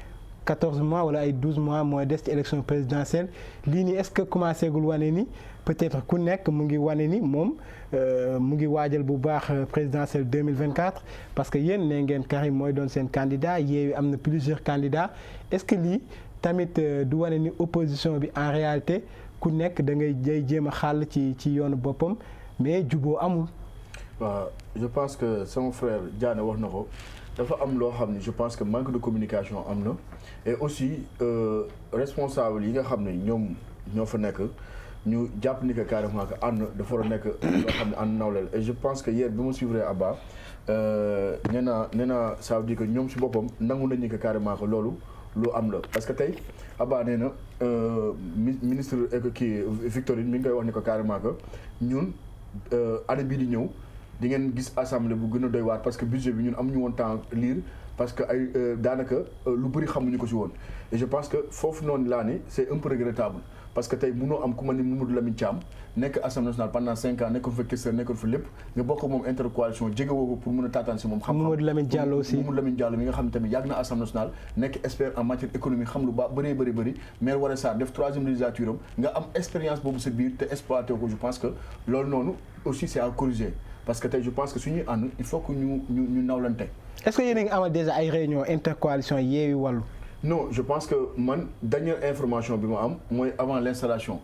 14 mois wala ay 12 mois mooy des ci élection présidentielle lii nii est-ce que commencé gul wane ni peut-être ku nekk mu ngi wane ni moom mu ngi waajal bu baax présidentielle 2024 parce que yéen nee ngeen Karim mooy doon seen candidat Yewwi am na plusieurs candidats est-ce que lii tamit du wane ni opposition bi en réalité ku nekk da ngay jéem a xàll ci yoonu boppam mais juboo amul. waaw je pense que sama frère Diané wax na ko dafa am loo xam ne je pense que manque de communication am na et aussi responsable yi nga xam ne ñoo fa nekk ñu jàpp ni que carrément que ànd dafa war a nekk loo xam ne ànd nawleel et je pense que hier bi ma suivre Abba nee naa ça veut dire que ñoom si boppam nangu nañu que carrément que loolu lu am la parce que tey Abba nee na ministre kii Victorine mi ngi koy wax ni ko carrément que ñun année bii di ñëw di ngeen gis assemblée bu gën a doy waar parce que budget bi ñun amuñu woon temps lire parce que ay daanaka lu bëri xamuñu ko ci woon et je pense que foofu noonu laa ni c'est un peu regrettable parce que tey mënoo am ku ma ni Mamadou Lamine Thiam nekk Assemblée nationale pendant 5 ans nekkoon fa questeur nekkoon fa lépp nga bokk moom intercoalition jege woo ko pour mën a taataan si moom xam-xam Mamadou Lamine Diallo aussi Mamadou Lamine Diallo mi nga xam tamit yàgg na Assemblée nationale nekk expert en matière économique xam lu baax bëri maire Woré Sarr def 3e législature am nga am expérience boobu sa biir te exploité ko je pense que loolu noonu aussi c'est à corriger parce que tey je pense que suñuy ànd il faut que ñu nawlante. est-ce que yéen a ngi amal déjà ay réunion intercoalition Yewwi Wallu. non je pense que man dernière information bi ma am mooy avant l'installation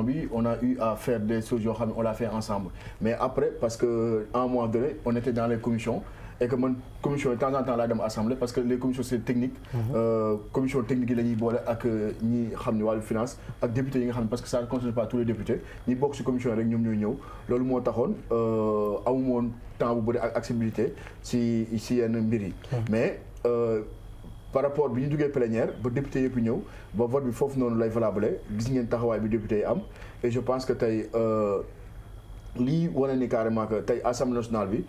bi on a eu à faire des choses yoo xam ne on l'a fait ensemble mais après parce que à un moment donné on était dans les commissions et que man commission de temps en temps laay dem assemblée parce que les commissions c'est technique commission technique yi la ñuy boole ak ñi xam ne wàllu finance ak députés yi nga xam ne parce que ça ne concerne pas tous les députés ñi bokk ci commission rek ñoom ñooy ñëw loolu moo taxoon amu woon temps bu bëri ak accessibilité ci yenn mbir yi mais par rapport bi ñu jógee plénière ba député yëpp ñëw ba vote bi foofu noonu lay valable gis ngeen taxawaay bi député yi am et je pense que tey lii wane ni carrément que tey Assemblée nationale bi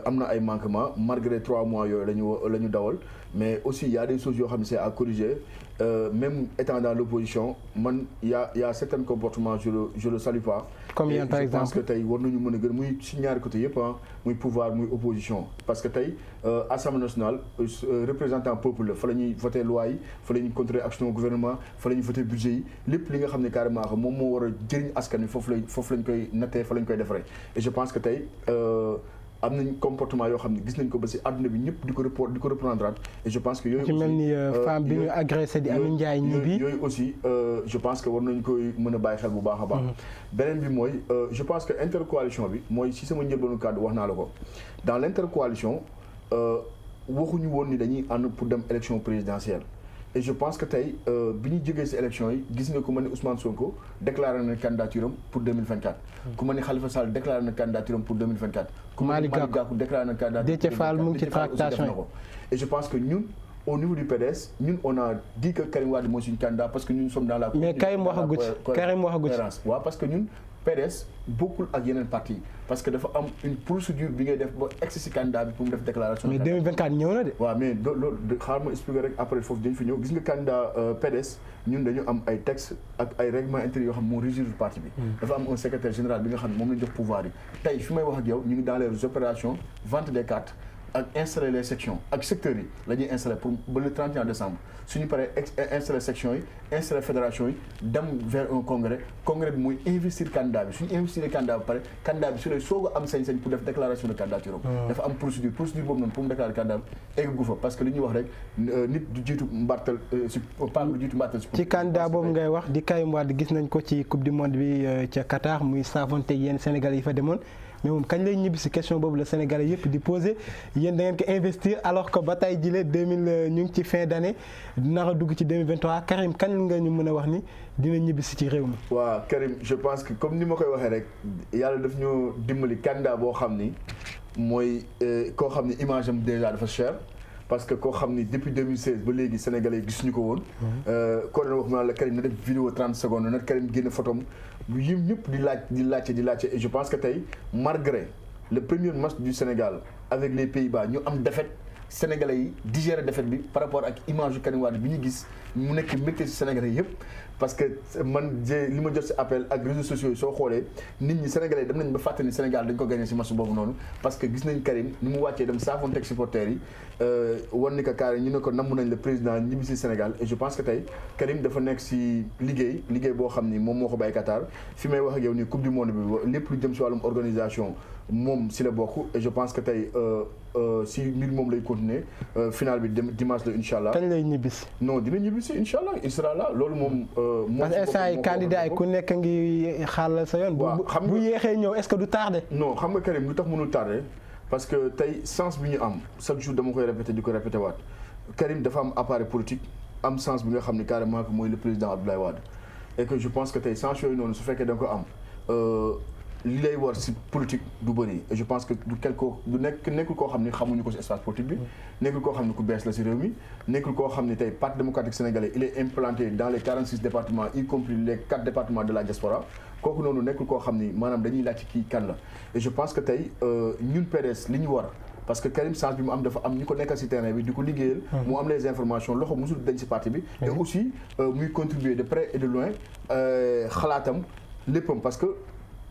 am na ay manquements malgré 3 mois yooyu la ñu dawal mais aussi il y a des choses yoo xam ne c'est à corriger même étant dans l'opposition man y a certains comportements je le salue pas. Comme par exemple je pense que tey war nañu mën a gën muy ci ñaari côté yëpp muy pouvoir muy opposition parce que tey Assemblée nationale représentant peuple la fa la ñuy voter loi yi fa la ñuy contrôler action gouvernement fa la ñuy voter budget yi lépp li nga xam ne carrément moom moo war a jëriñ askan wi foofu lañ koy nattee fa lañ koy defaree et je pense que tey am nañ comportement yoo xam ne gis nañ ko ba ci àdduna bi ñëpp di ko reprendre et je pense que yooyu. ci mel ni femme bi ñu agressé di Amy Ndiaye ñibbi yooyu aussi je pense que war nañ koy mën a bàyyi xel bu baax a baax. beneen bi mooy je pense que intercoalition bi mooy ci sama njëlbeenu kàddu wax naa la ko dans l'intercoalition waxuñu woon ni dañuy ànd pour dem élection présidentielle et je pense que tey bi ñu jógee ci élection yi gis nga ku ma ne Ousmane Sonko déclaré na candidature am pour 2024. ku ma ne Khalifa Sall déclaré na candidature am pour 2024. ku ma ne Malick Gakou déclaré na candidature Déthié Fall mu ngi ci tractation et je pense que ñun au niveau du PDS ñun on a dit que Karim Wade mooy suñu candidat parce que ñun sommes dans la. mais Karim waxagut ci waaw parce que ñun PDS bokkul ak yeneen parti parce que dafa am une procédure bi ngay def ba egsi ci candidat bi pour mu def déclaration. mais 2024 ñëw na de. waaw mais loolu xaaral ma expliquer rek après foofu dañu fi ñëw gis nga candidat PDS ñun dañu am ay textes ak ay règlements intérieurs yoo xam moo régir parti bi. dafa am un secrétaire général bi nga xam ne moom lañ jox pouvoir yi tey fi may wax ak yow ñu ngi dans les opérations vente des cartes. ak installer les sections ak secteurs yi la ñuy installer pour ba le 31 décembre suñu paree installer sections yi installer fédération yi dem vers un congrès bi mooy investir candidat bi suñu investir candidat bi pare candidat bi su lay soog a am sañ-sañ pour def déclaration de candidature dafa am procédure boobu noonu pour mu déclarer candidat bi eggu fa parce que li ñuy wax rek nit du jiitu mbartal si pas du jiitu mbartal ci candidat boobu ngay wax di Karim Wade gis nañ ko ci coupe du monde bi ca Qatar muy saafonte yéen Sénégalais yi fa demoon mais moom kañ lay ñibbi si question boobu la Sénégalais yëpp di posé yéen da ngeen ko investir alors que ba tey jile 2000 ñu ngi ci fin d'année nar a dugg ci 2023 Karim kañ nga ñu mën a wax ni dina ñibbi si ci réew mi. waaw Karim je pense que comme ni ma koy waxee rek yàlla daf ñu dimbali candidat boo xam ni mooy koo xam ni image am déjà dafa cher. parce que koo xam ni depuis 2016 ba léegi Sénégalais yi gisuñu ko woon. koo doon wax maanaam la Karim na def vidéo 30 secondes na Karim génne photom bu yim ñëpp di laajte et je pense que tey malgré le premier match du Sénégal avec les Pays-Bas ñu am défaite Sénégalais yi digérer défaite bi par rapport ak image yu Karim Wade bi ñu gis mu nekk mbégte ci Sénégalais yëpp. parce que man li ma jot ci appel ak réseaux sociaux yi soo xoolee nit ñi Sénégalais dem nañ ba fàttali ni Sénégal dañ ko gagné ci match boobu noonu parce que gis nañ Karim ni mu wàccee dem saafoonte ak supporters yi wan ni que Karim ñu ne ko namm nañ le président ñibbi ci Sénégal et je pense que tey Karim dafa nekk ci liggéey boo xam ni moom moo ko bàyyi Qatar fi may wax ak yow nii coupe du monde bi lépp lu jëm ci wàllum organisation moom ci la bokk et je pense que tey si mbir moom lay continuer final bi dimanche la incha allah. kañ lay ñibbisi. non dina ñibbisi incha allah il sera là loolu moom. parce que instant yi candidat yi ku nekk ngi xaalal sa yoon. bu yéexee ñëw est-ce que du tardé. non xam nga Karim lu tax mënul tardé parce que tey sens bi ñu am chaque jour dama koy répété di ko répété waat Karim dafa am appareil politique am sens bi nga xam ne carrément que mooy le président Abdoulaye Wade et que je pense que tey sens yooyu noonu su fekkee da nga ko am. li lay war ci politique du bëri et je pense que nekkul koo xam ne xamuñu ko ci espace politique bi nekkul koo xam ne ku bees la ci réew mi nekkul koo xam ne tey parti démocratique sénégalais il est implanté dans les 46 départements y compris les 4 départements de la diaspora kooku noonu nekkul koo xam ni maanaam dañuy laaj ci kii kan la et je pense que tey ñun PDS li ñu war parce que Karim chance bi mu am dafa am ñu ko nekkal ci terrain bi di ko liggéeyal mu am les informations loxo musul dañ ci parti bi et aussi muy contribuer de près et de loin xalaatam léppam parce que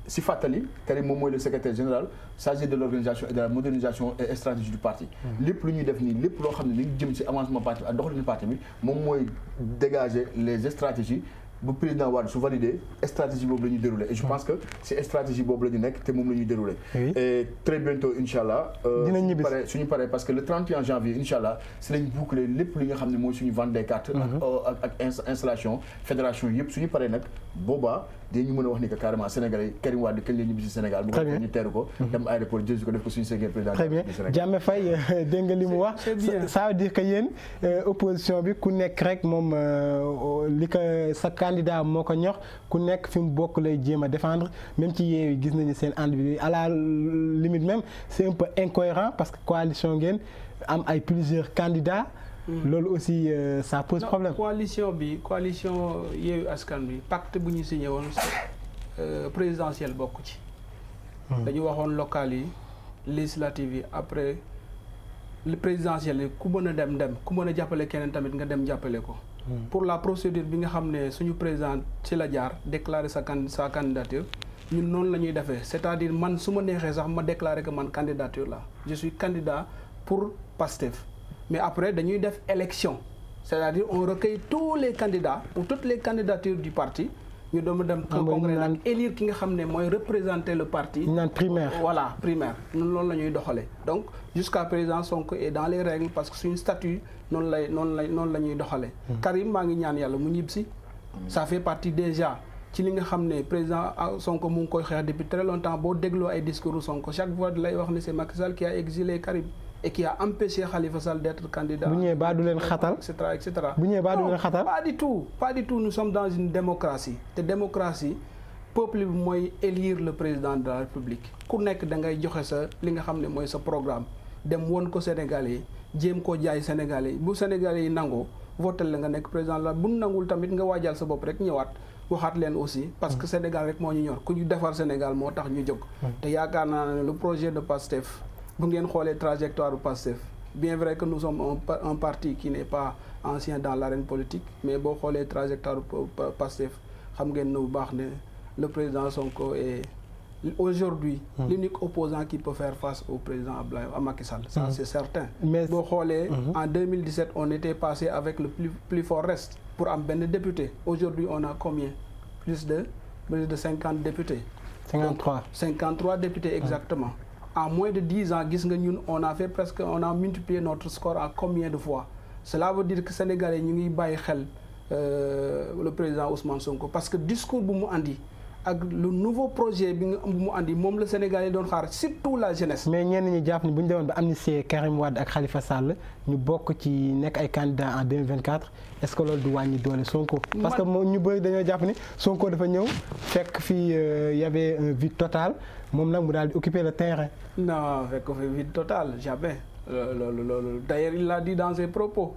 si fàttali Karim moom mooy le secrétaire général chargé de l'organisation et de la modernisation et stratégie du parti lépp lu ñuy def nii lépp loo xam ne li ngi jëm ci avancement parti bi ak doxalinu parti bi moom mooy dégager les stratégies bu président Wade su validé stratégie boobu la ñuy déroulé et je pense que c'est stratégie boobu la ñu nekk te moom la ñuy déroulé et très bientôt incha allah suñu paree parce que le 31 janvier incha allah si lañ boucler lépp li nga xam ne mooy suñu vente des cartes ak installation fédération yëpp suñu paree nag boobaa dañu mën a wax ni que carrément Sénégalais Karim Wade kañ la ñibbi si Sénégal bu ko ñu teeru ko dem aéroport jël ko def ko suñu secrétaire président très bien Diamé Faye dégg nga li mu wax ça veut dire que yéen opposition bi ku nekk rek moom li ko sa candidat moo ko ñor ku nekk fi mu bokk lay jéem a défendre même ci Yewwi gis nañu seen ànd bi à la limite même c'est un peu incohérent parce que coalition ngeen am ay plusieurs candidats loolu aussi ça pose problème. coalition Yewwi Askan Wi pacte bu ñu signé woon présidentiel bokk ci. dañu waxoon local yi législative yi après le présidentiel yi ku mën a dem ku mën a jàppale keneen tamit nga dem jàppale ko. pour la procédure bi nga xam ne suñu président ci la jaar déclarer sa candidature ñun noonu la ñuy defee c'est-à-dire man su ma neexee sax ma déclarer que man candidature la je suis candidat pour Pastef. mais après dañuy def élection c'est-à-dire on recueille tous les candidats ou toutes les candidatures du parti ñu doon dem congrès nag élire ki nga xam ne mooy représenter le parti. naan primaire voilà primaire ñun loolu la ñuy doxalee donc jusqu'à présent Sonko est dans les règles parce que suñu statut noonu la ñuy doxalee. Karim maa ngi ñaan yàlla mu ñibbisi ça fait partie déjà ci li nga xam ne président Sonko mu ngi koy xeex depuis très longtemps boo dégloo ay discours Sonko chaque fois lay wax ne c'est Macky Sall qui a exilé Karim. et qui a empêché Khalifa Sall d'être candidat. bu ñëwee ba du leen xatal et cetera. bu ñëwee ba du leen xatal. Pas du tout nous sommes dans une démocratie te démocratie peuple bi mooy élire le président de la République ku nekk da ngay joxe sa li nga xam ne mooy sa programme dem won ko Sénégalais yi jéem koo jaay Sénégalais yi bu Sénégalais yi nangoo votel la nga nekk président la bu nangul tamit nga waajal sa bopp rek ñëwaat waxaat leen aussi parce que Sénégal rek moo ñu ñor ku ñu defar Sénégal moo tax ñu jóg. te yaakaar naa ne le projet de PASTEF bu ngeen xoolee trajectoire du PASTEF bien vrai que nous sommes un parti qui n'est pas ancien dans l'arène politique mais boo xoolee trajectoire PASTEF xam ngeen ne bu baax ne le président Sonko est aujourd'hui l'unique opposant qui peut faire face au président Abdoulaye Macky Sall. Ça c'est certain. Mais boo xoolee en 2017 on était passé avec le plus fort reste pour am benn député. Aujourd'hui on a combien? Plus de 50 députés. 53 députés exactement. En moins de 10 ans gis nga ñun on a multiplié notre score en combien de fois? Cela veut dire que Sénégalais ñu ngi bàyyi xel le président Ousmane Sonko parce que discours bu mu andi ak le nouveau projet bi nga mu andi moom la Sénégalais doon xaar surtout la jeunesse. mais ñenn ñi jàpp ni bu ñu demoon ba amnistier Karim Wade ak Khalifa Sall ñu bokk ci nekk ay candidats en 2024 est-ce que loolu du wàññi doole Sonko. parce que ñu bëri dañoo jàpp ni Sonko dafa ñëw fekk fii y avait un vide total moom nag mu daal di occuper le terrain. non fekk fi vide total jamais loolu d'ailleurs il l'a dit dans ses propos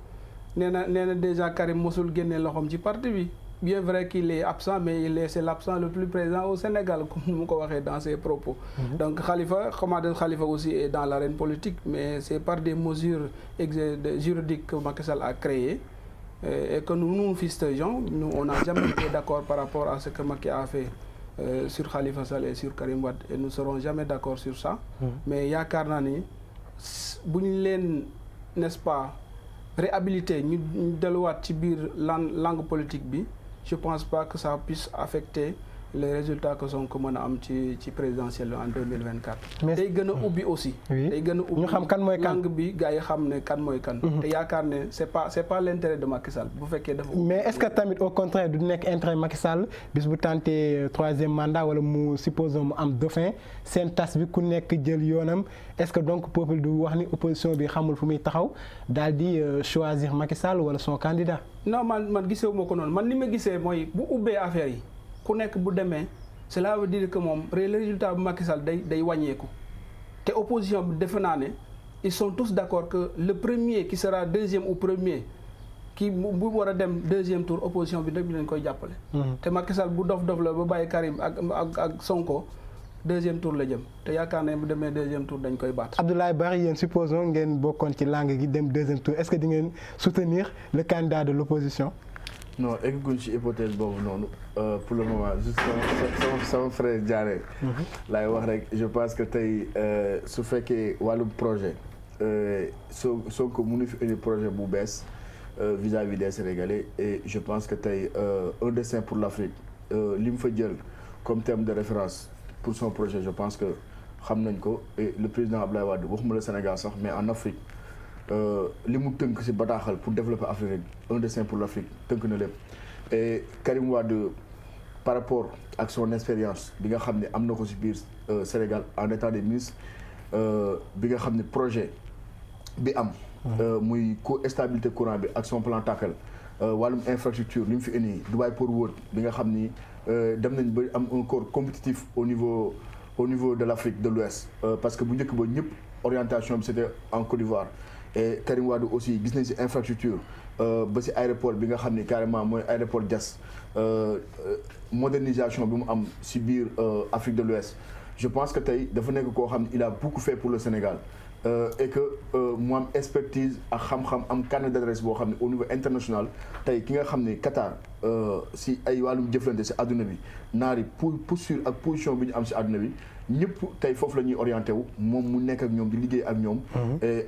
nee na déjà Karim mosul génne loxoom ci parti bi. Bien vrai qu'il est absent mais c'est l'absent le plus présent au Sénégal comme ni mu ko waxee dans ses propos. Donc Khalifa aussi est dans l'arène politique mais c'est par des mesures juridiques que Macky Sall a créées et que nous fustigeons. Nous on n'a jamais été d'accord par rapport à ce que Macky a fait sur Khalifa Sall et sur Karim Wade et nous serons jamais d'accord sur ça. Mais yaakaar naa ni bu ñu leen n'est-ce pas réhabiliter ñu delluwaat ci biir langue politique bi. Je pense pas que ça puisse affecter les résultats que Sonko mën a am ci présidentielle en 2024. mais day gën a ubbi aussi. day gën a ubbi ñu xam kan mooy kan langue bi gars yi xam ne kan mooy kan. te yaakaar ne c'est pas l'intérêt de Macky Sall bu fekkee dafa. mais est-ce que tamit au contraire du nekk intérêt Macky Sall bis bu tenté troisième mandat wala mu supposons mu am dauphin seen tas bi ku nekk jël yoonam est-ce que donc peuple du wax ni opposition bi xamul fu muy taxaw daal di choisir Macky Sall wala son candidat. non man gisee wu ma ko noonu man li ma gisee mooy bu ubbee affaire yi. ku nekk bu demee cela veut dire que moom le résultat bu Macky Sall day wàññeeku te opposition bi defe naa ne ils sont tous d'accord que le premier qui sera deuxième ou premier qui bu war a dem deuxième tour opposition bi dañ koy jàppale. te Macky Sall bu dof la ba bàyyi Karim ak Sonko deuxième tour la jëm te yaakaar ne bu demee deuxième tour dañ koy baat. Abdoulaye Barry yéen supposons ngeen bokkoon ci langue gi dem deuxième tour est-ce que di ngeen soutenir le candidat de l'opposition? non egguñ ci hypothèse boobu noonu pour le moment juste sama frère Diaré laay wax rek je pense que tey su fekkee wàllum projet soo ko mënu fi indi projet bu bees vis-à-vis des Sénégalais et je pense que tey un destin pour l'Afrique li mu fa jël comme terme de référence pour son projet je pense que xam nañ ko et le président Abdoulaye Wade waxuma le Sénégal sax mais en Afrique li mu tënk ci bataaxal pour développer Afrique un destin pour l'Afrique tënk na lépp et Karim Wade par rapport ak son expérience bi nga xam ne am na ko ci biir Sénégal en état des ministres bi nga xam ne projet bi am muy stabilité courant bi ak son plan Takkal wàllum infrastructure li mu fi indi Dubai Port World bi nga xam ni dem nañ ba am un corps compétitif au niveau de l'Afrique de l'Ouest parce que bu njëkk ba ñëpp orientation bi c'était en Côte d'Ivoire et Karim Wade aussi gis nañ ci infrastructure ba ci aéroport bi nga xam ni carrément mooy aéroport Diass modernisation bi mu am ci biir Afrique de l'Ouest je pense que tey dafa nekk koo xam ne il a beaucoup fait pour le Sénégal et que mu am expertise ak xam-xam am carnet d'adresse boo xam ne au niveau international tey ki nga xam ne Qatar ci ay wàllum jëflante ci àdduna bi naari posture ak position bi ñu am ci àdduna bi ñëpp tey foofu la ñuy orienté wu moom mu nekk ak ñoom di liggéey ak ñoom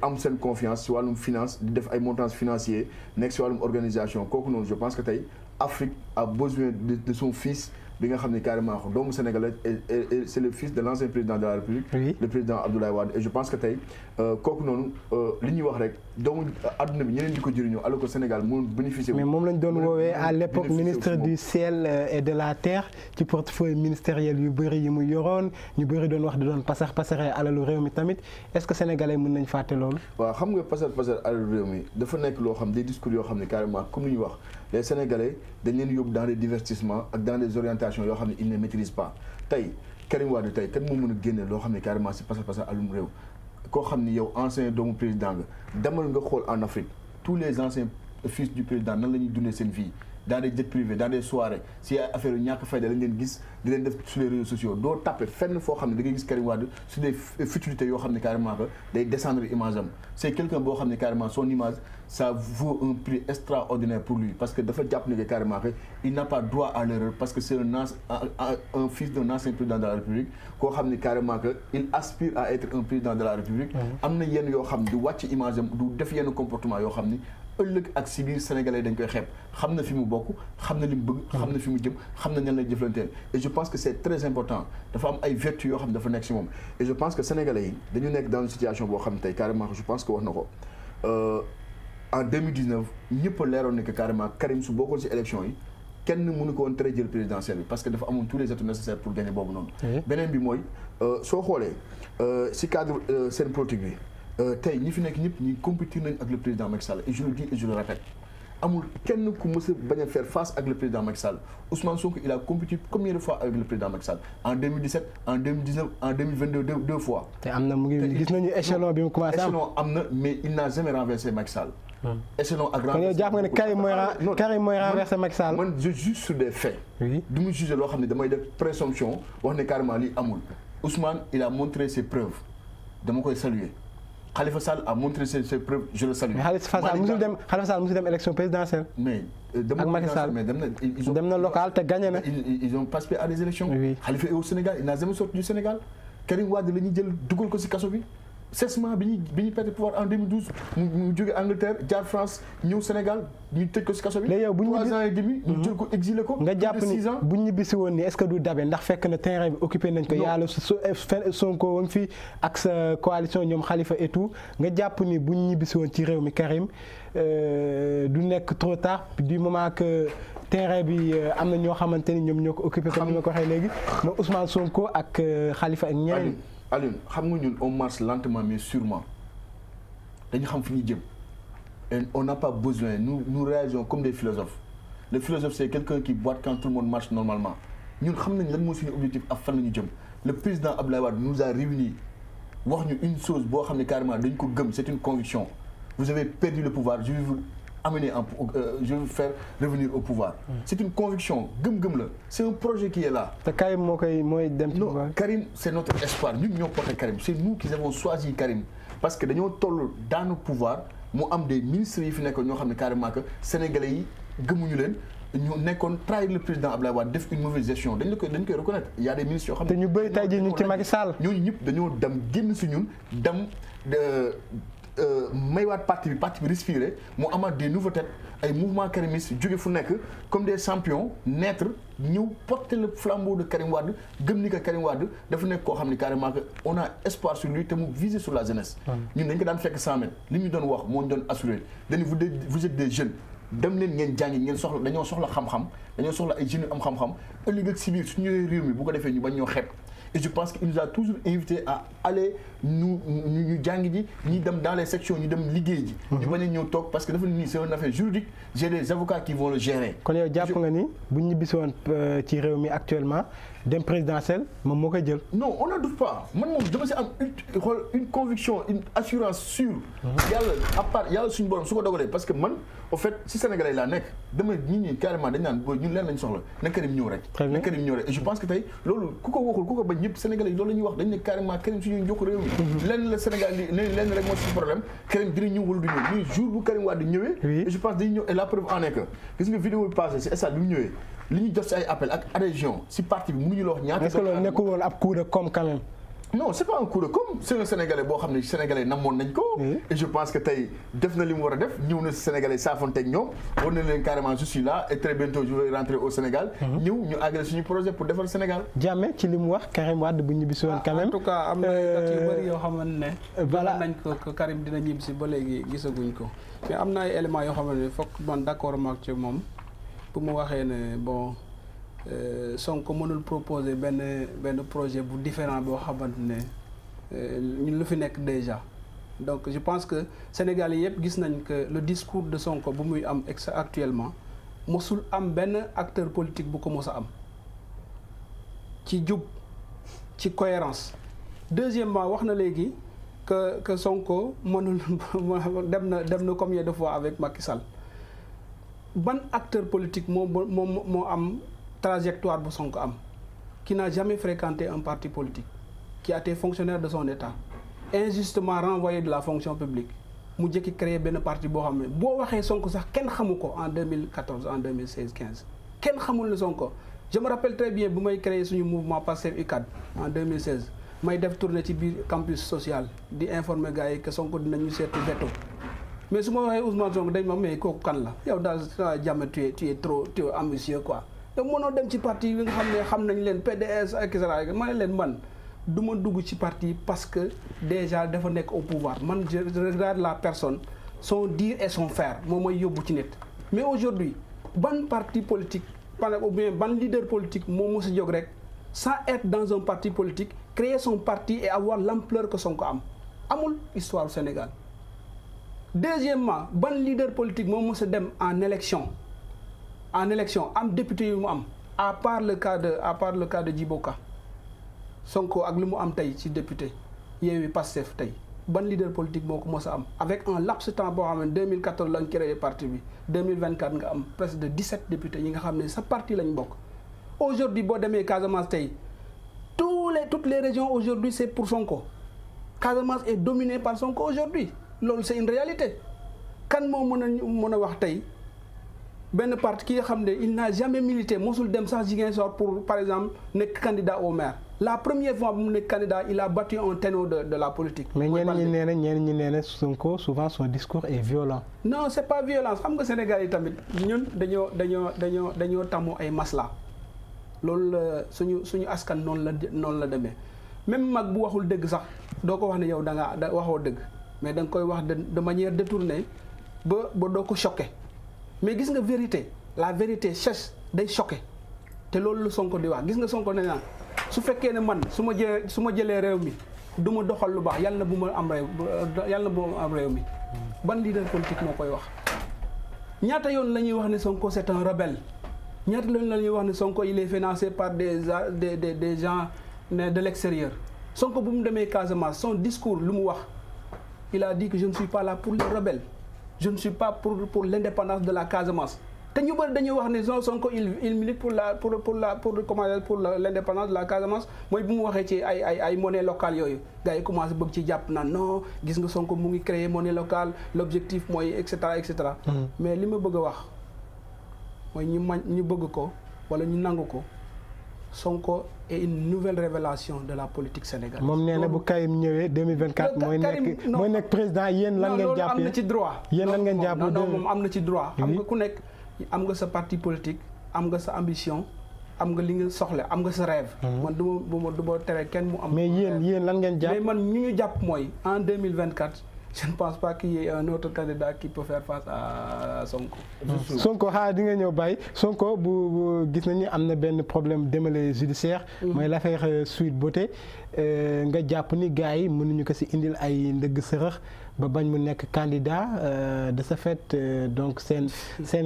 am seen confiance ci wàllum finance di def ay montants financiers nekk ci wàllum organisation kooku noonu je pense que tey Afrique a besoin de son fils bi nga xam ne carrément doomu sénégalais et c'est le fils de l'ancien président de la République. Oui. Le président Abdoulaye Wade et je pense que tey kooku noonu li ñuy wax rek doomu adduna bi ñeneen di ko jëriñoo alors que Sénégal mënul bénéficier. mais moom lañ doon woowee à l'époque ministre du ciel et de la terre ci portefeuille ministériel yu bëri yi mu yoroon ñu bëri doon wax di doon pasaree alalu réew mi tamit est-ce que sénégalais mën nañ fàtte loolu. waaw xam nga pasar alalu réew mi dafa nekk loo xam des discours yoo xam ne carrément comme li ñu wax les sénégalais dañ leen yóbbu dans des divertissements ak dans des orientations yoo xam ne ils ne maîtrisent pas tey Karim Wade tey kan moo mën a génne loo xam ne carrément si pasar alum réew koo xam ni yow ancien doomu président nga demal nga xool en Afrique tous les anciens fils du président nan la ñuy dundee seen vie dans des jets privés dans des soirées si ay affaire yu ñàkk fayda lañ leen gis di leen def sur les réseaux sociaux doo tapé fenn foo xam ne da ngay gis Karim Wade sur des futilités yoo xam ne carrément que day descendre image am c'est quelqu'un boo xam ne carrément son image ça vaut un prix extraordinaire pour lui parce que dafa jàpp ne que carrément que il n'a pas droit à l'erreur parce que c'est un fils d'un ancien président de la République koo xam ne carrément que il aspire à être un président de la République am na yenn yoo xam ne du wàcc image am du def yenn comportement yoo xam ni ëllëg ak si biir sénégalais dañ koy xeeb xam na fi mu bokk xam na li mu bëgg xam na fi mu jëm xam na ñan lay jëflanteel et je pense que c'est très important dafa am ay vertus yoo xam ne dafa nekk si moom et je pense que sénégalais yi dañu nekk dans une situation boo xam ne tey carrément je pense que wax na ko en 2019 ñëpp a leeroon ne que carrément Karim su bokkoon si élection yi kenn mënu ko woon tere jël présidentielle bi parce que dafa amoon tous les atouts nécessaires pour gagner boobu noonu beneen bi mooy soo xoolee si cadre seen politique bi tey ñi fi nekk ñëpp ñi compétir nañ ak le président Macky Sall et je le dis et je le répète amul kenn ku mës a bañ a faire face ak le président Macky Sall Ousmane Sonko il a compétit combien de fois avec le président Macky Sall en 2017 en 2019 en 2022 deux fois. te am na mu ngi gis nañu échelon bi mu commencé am échelon am na mais il n'a jamais renversé Macky Sall. échelon ak kon yow jàpp nga ne Karim mooy renversé Macky Sall. man je juge sur des faits. oui du mu juger loo xam ne damay def présomption wax ne carrément lii amul Ousmane il a montré ses preuves dama koy saluer. Khalifa Sall a montré ses preuves, je le salue. Mais Khalifa Sall musul dem élection présidentielle. Mais ak Macky Sall dem na local te gagné na. Ils ont participé à des élections. Oui. Khalifa est au Sénégal, il n'a jamais sorti du Sénégal. Karim Wade la ñuy jël dugal ko ci kaso bi. Cessement bi ñuy perdre pouvoir en 2012 mu jóge Angleterre jaar France ñëw Sénégal ñu tëj ko ci kaso bi. léegi yow bu ñu 3 ans et demi ñu jël ko exilé ko. nga jàpp ni bu ñu ñibbisi woon nii est-ce que du dabe ndax fekk na terrain bi occupé nañ ko. yàlla Sonko woon fii ak sa coalition ñoom Khalifa et tout nga jàpp ni bu ñu ñibbisi woon ci réew mi Karim du nekk trop tard du moment que terrain bi am na ñoo xamante ni ñoom ñoo ko occupé comme ni ma ko waxee léegi moom Ousmane Sonko ak Khalifa ak ñeneen. Alioune xam nga ñun on marche lentement mais sûrement dañu xam fi ñuy jëm et on n'a pas besoin nous réagissons comme des philosophes le philosophe c'est quelqu'un qui boite quand tout le monde marche normalement ñun xam nañ lan mooy suñu objectif ak fan la ñu jëm le président Abdoulaye Wade nous a réunis wax ñu une chose boo xam ne carrément dañ ko gëm c'est une conviction vous avez perdu le pouvoir je vais vous amener je vais vous faire revenir au pouvoir c'est une conviction gëm-gëm la c'est un projet qui est là. te Karim mooy dem ci pouvoir. Non Karim c'est notre espoir ñun ñoo porté Karim c'est nous qui avons choisi Karim parce que dañoo toll dans le pouvoir mu am des ministres yi fi nekkoon ñoo xam ne carrément que sénégalais yi gëmuñu leen ñu nekkoon trahir le président Abdoulaye Wade def une mauvaise gestion dañ koy reconnaître il y a des ministres yoo xam ne. te ñu bëri tey jii ñu ci Macky Sall. ñooñu ñëpp dañoo dem génn si ñun dem maywaat parti bi respirer mu amaat des nouveaux têtes ay mouvement karimiste jóge fu nekk comme des champions naître ñëw porter le flambeau de Karim Wade gëm ni que Karim Wade dafa nekk koo xam ne carrément que on a espoir sur lui te mu viser sur la jeunesse. ñun dañ ko daan fekk 100 mètres li ñu doon wax moo ñu doon assuré dañu vous êtes des jeunes dem leen ngeen jàngi ngeen soxla dañoo soxla xam-xam dañoo soxla ay jeunes yu am xam-xam ëllëg ak si biir su ñëwee réew mi bu ko defee ñu bañ ñoo xeeb. Et je pense qu'il nous a toujours invités à aller ñu jàngi ji ñi dem dans les sections ñu dem liggéey ji. ñu bañ a ñëw toog parce que dafa ni c'est une affaire juridique j'ai des avocats qui vont le gérer. kon yow jàpp nga ni bu ñu ñibbisi woon ci réew mi actuellement dem présidentielle moom moo koy jël. non on n'en doute pas man moom dama si am une conviction une assurance sûre. yàlla à part yàlla suñu borom su ko dogalee parce que man au fait si Sénégalais laa nekk dama ñi carrément dañ naan ñun leen lañ soxla na Karim ñëw rek. na Karim ñëw rek et je pense que tey loolu ku ko waxul ku ko bañ ñëpp Sénégalais yi loolu la ñuy wax dañ ne carrément Karim suñu njokk réew mi. lenn la Sénégal li lenn rek moo suñu problème Karim dina ñëw wala du ñëw mais jour bu Karim Wade ñëwee. et je pense dañuy ñëw et la preuve en est que gis nga vidéo bi passé si stade bi mu ñëwee li ñu def si ay appel ak adhésion si parti bi mënuñu la wax ñaata. est-ce que loolu nekkul woon ab coup de com' quand même. non c'est pas un coup de com c'est un sénégalais boo xam ne sénégalais namoon nañ ko. et je pense que tey def na li mu war a def ñëw na si sénégalais saafonteeg ñoom war na leen carrément je suis là et très bientôt je vais rentrer au Sénégal. ñëw ñu àggale suñu projet pour defar Sénégal. Jammeh ci li mu wax Karim Wade bu ñibbisi woon quand même. en tout cas am na kat yu bëri yoo xamante ne. voilà nañ ko Karim dina ñibbisi ba léegi gisaguñ ko mais am na ay éléments yoo xamante ne foog man d'accord maag ci moom bu mu waxee ne bon. Sonko mënul proposer benn projet bu différent boo xamante ne ñun lu fi nekk déjà donc je pense que Sénégalais yëpp gis nañ que le discours de Sonko bu muy am actuellement mosul am benn acteur politique bu ko mos a am ci jub ci cohérence deuxièmement wax na léegi que Sonko mënul dem na combien de fois avec Macky Sall ban acteur politique moo am trajectoire bu Sonko am qui n'a jamais fréquenté un parti politique qui a été fonctionnaire de son état injustement renvoyé de la fonction publique mu jëkki créer benn parti boo xam ne boo waxee Sonko sax kenn xamu ko en 2014 en 2016 15 kenn xamul ne Sonko je me rappelle très bien bu may créer suñu mouvement Pastef UCAD en 2016 may def tournée ci biir campus social di informer gars yi que Sonko dinañu seeti veto mais su ma waxee Ousmane Sonko dañ ma mais kooku kan la yow daal Jammeh tu es trop ambitieux quoi te mënoo dem ci parti yi nga xam ne xam nañ leen PDS et cetera ma ne leen man du ma dugg ci parti parce que déjà dafa nekk au pouvoir man je regarde la personne son dire et son faire moom mooy yóbbu ci nit. mais aujourd'hui ban parti politique ou bien ban leader politique moo mos a jóg rek sans être dans un parti politique créer son parti et avoir l'ampleur que Sonko am amul histoire au Sénégal. deuxièmement ban leader politique moo mos a dem en élection am député yu mu am à part le cas de Djibo Ka Sonko ak lu mu am tey ci député Yewwi Pastef tey ban leader politique moo ko mos a am avec un laps de temps boo xam ne 2014 lañ créé parti bi 2024 nga am presque de 17 députés yi nga xam ne sa parti lañ bokk. aujourd'hui boo demee Casamance tey toutes les régions aujourd'hui c'est pour Sonko Casamance est dominée par Sonko aujourd'hui loolu c'est une réalité kan moo mën a wax tey. benn parti ki nga xam ne il n'a jamais milité mosul dem sax Ziguinchor pour par exemple nekk candidat au maire la première fois bu mu nekk candidat il a battu un ténor de la politique. mais ñenn ñi nee na Sonko souvent son discours est violent. non c'est pas violence xam nga Sénégal yi tamit ñun dañoo tàmmu ay masla loolu suñu askan noonu la demee même mag bu waxul dëgg sax doo ko wax ne yow da waxoo dëgg mais da nga koy wax de manière détournée ba doo ko choqué. mais gis nga la vérité cherche day choqué te loolu lu Sonko di wax gis nga Sonko ne naa su fekkee ne man su ma jëlee réew mi du ma doxal lu baax yàlla na bu ma am réew mi ban leader politique moo koy wax. ñaata yoon la ñuy wax ne Sonko c'est un rebelle ñaata yoon la ñuy wax ne Sonko il est financé par des gens de l'extérieur Sonko bu mu demee Casamance son discours lu mu wax il a dit que je ne suis pas là pour les rebelles. je ne suis pas pour l'indépendance de la Casamance te ñu bëri dañuy wax ne Sonko il milite pour l'indépendance de la Casamance mooy bu mu waxee ci ay monnaie locale yooyu gars yi commencé bëgg ci jàpp naan non gis nga Sonko mu ngi créer monnaie locale l'objectif mooy et cetera mais li ma bëgg a wax mooy ñu bëgg ko wala ñu nangu ko Sonko est une nouvelle révélation de la politique sénégalaise. moom nee na bu Karim ñëwee 2024 mooy nekk président yéen lan ngeen jàpp am na ci droit. yéen lan ngeen jàpp non moom am na ci droit. xam nga ku nekk am nga sa parti politique am nga sa ambition am nga li nga soxla am nga sa rêve. man du ma tere kenn mu am. mais yéen lan ngeen jàpp mais man ñu jàpp mooy en 2024. je ne pense pas qu'il y ait un autre candidat qui peut faire face à Sonko. Sonko di nga ñëw bàyyi Sonko bu gis nañu am na benn problème démêlé judiciaire. mooy l'affaire Sweet Beauté nga jàpp ni gars yi mënuñu ko ci indil ay ndëgg sërëx ba bañ mu nekk candidat de ce fait donc seen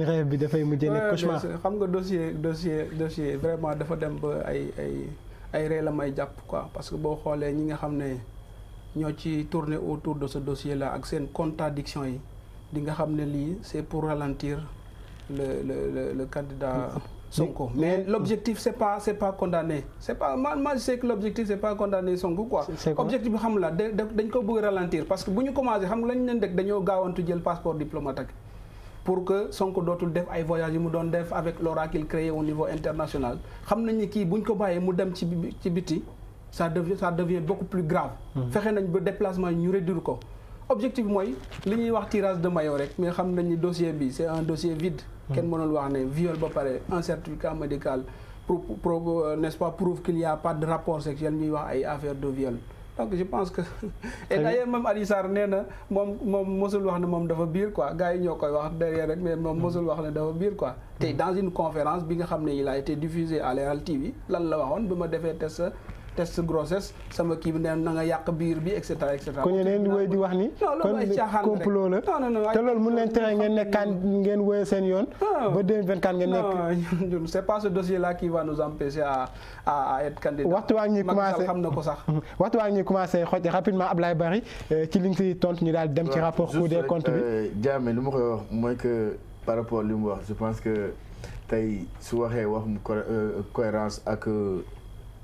rêve bi dafay mujjee nekk cauchemar. xam nga dossier vraiment dafa dem ba ay ree la may jàpp quoi parce que boo xoolee ñi nga xam ne. ñoo ci tourner autour de ce dossier là ak seen contradiction yi di nga xam ne lii c'est pour ralentir le candidat Sonko mais l'objectif c'est pas condamner c'est pas moi je sais que l'objectif c'est pas condamner Sonko quoi objectif bi xam la dañ ko bëgg ralentir parce que bu ñu commencé xam nga lañ leen dek dañoo gaawantu jël passeport diplomatique pour que Sonko dootul def ay voyages yi mu doon def avec l'aura qu'il crée au niveau international xam nañ ni kii buñ ko bàyyee mu dem ci biti ça devient beaucoup plus grave. fexe nañ ba déplacement yi ñu réduire ko. objectif mooy li ñuy wax tirage de maillot rek mais xam nañ ni dossier bi c'est un dossier vide. kenn mënul wax ne viol ba pare un certificat médical n'est-ce pas prouve qu'il y a pas de rapport sexuel ñuy wax ay affaire de viol. donc je pense que et d'ailleurs même Adji Sarr nee na moom mosul wax ne moom dafa biir quoi gars yi ñoo koy wax derrière rek mais moom mosul wax ne dafa biir quoi. te dans une conférence bi nga xam ne il a été diffusé à Leral TV lan la waxoon bi ma defee test grossesse sama kii bi nee na nga yàq biir bi et cetera et cetera. kon yeneen di wéy di wax ni. loolu ay caaxaan rek complot la. te loolu mun leen tere ngeen nekkaan ngeen wéy seen yoon. ba 2024 ngeen nekk. non c'est pas ce dossier là qui va nous empêcher à être candidat. waxtu waa ñuy commencé xam na ko sax. waxtu waa ñuy commencé xooj rapidement Ablaye Bari ci li nga si tontu ñu daal dem ci rapport Cour des comptes bi. Diame lu ma koy wax mooy que par rapport li mu wax je pense que tey su waxee wax mu cohérence ak.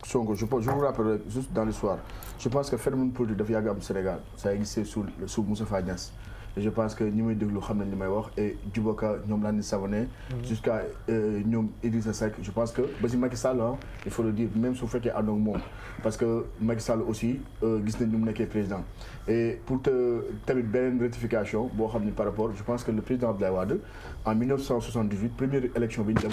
Sonko je vous rappelle juste dans l'histoire je pense que phénomène politique dafa yàgg am Sénégal ça a existé sous Moustapha Niasse et je pense que ñi may déglu xam nañ li may wax et Djiboka ñoom Landing Savané jusqu'à ñoom Idrissa Seck je pense que ba si Macky Sall il faut le dire même su fekkee àndoon ak moom parce que Macky Sall aussi gis nañ ñu mu nekkee président et pour te tamit beneen rectification boo xam ni par rapport je pense que le président Abdoulaye Wade en 1978 première élection bi ñu dem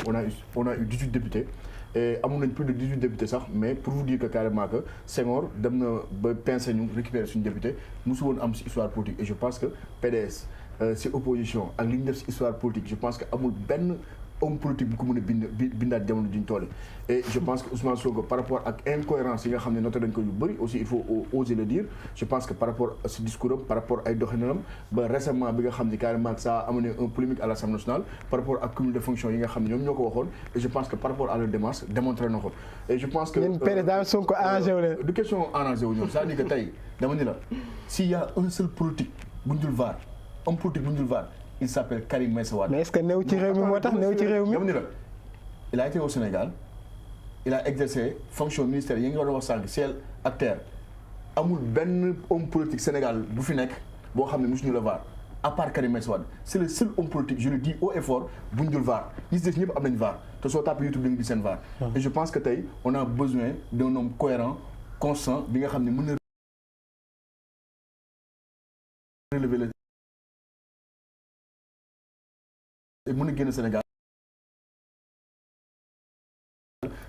on a eu 18 députés et amoon nañ plus de 18 députés sax mais pour vous dire que carrément que Senghor dem na ba pincé ñu récupérer suñu député mosu woon am si histoire politique et je pense que PDS si opposition ak li ñu def si histoire politique je pense que amul benn homme politique bu ko mën a bindaat jamono ji ñu toll et je pense que Ousmane Sonko par rapport ak incohérence yi nga xam ne noté dañ ko yu bëri aussi il faut oser le dire je pense que par rapport à ce discours am par rapport ay doxalinam ba récemment bi nga xam ne carrément ça a amené un polémique à l'Assemblée nationale par rapport ak cumul de fonction yi nga xam ne ñoom ñoo ko waxoon et je pense que par rapport à leur démarche démontré na ko et je pense que président Sonko arrangé wu leen du question arrangé wu ñoom c'est-à-dire que tey dama ni la s'il y a un seul politique bu ñu dul vaar homme politique bu ñu dul vaar il s'appelle Karim Meïssa Wade. mais est-ce que néew ci réew mi moo tax néew ci réew mi. il a été au Sénégal il a exercé fonction ministérielle yi nga war a wax sànq ciel ak terre amul benn homme politique Sénégal bu fi nekk boo xam ne mosuñu la vaar à part Karim Meïssa Wade c'est le seul homme politique je le dis haut et fort bu ñu dul vaar ñi si des ñëpp am nañu vaar te soo tapé YouTube da nga gis seen vaar. et je pense que tey on a besoin d'un homme cohérent constant bi nga xam ne mën na relever le mën a génn Sénégal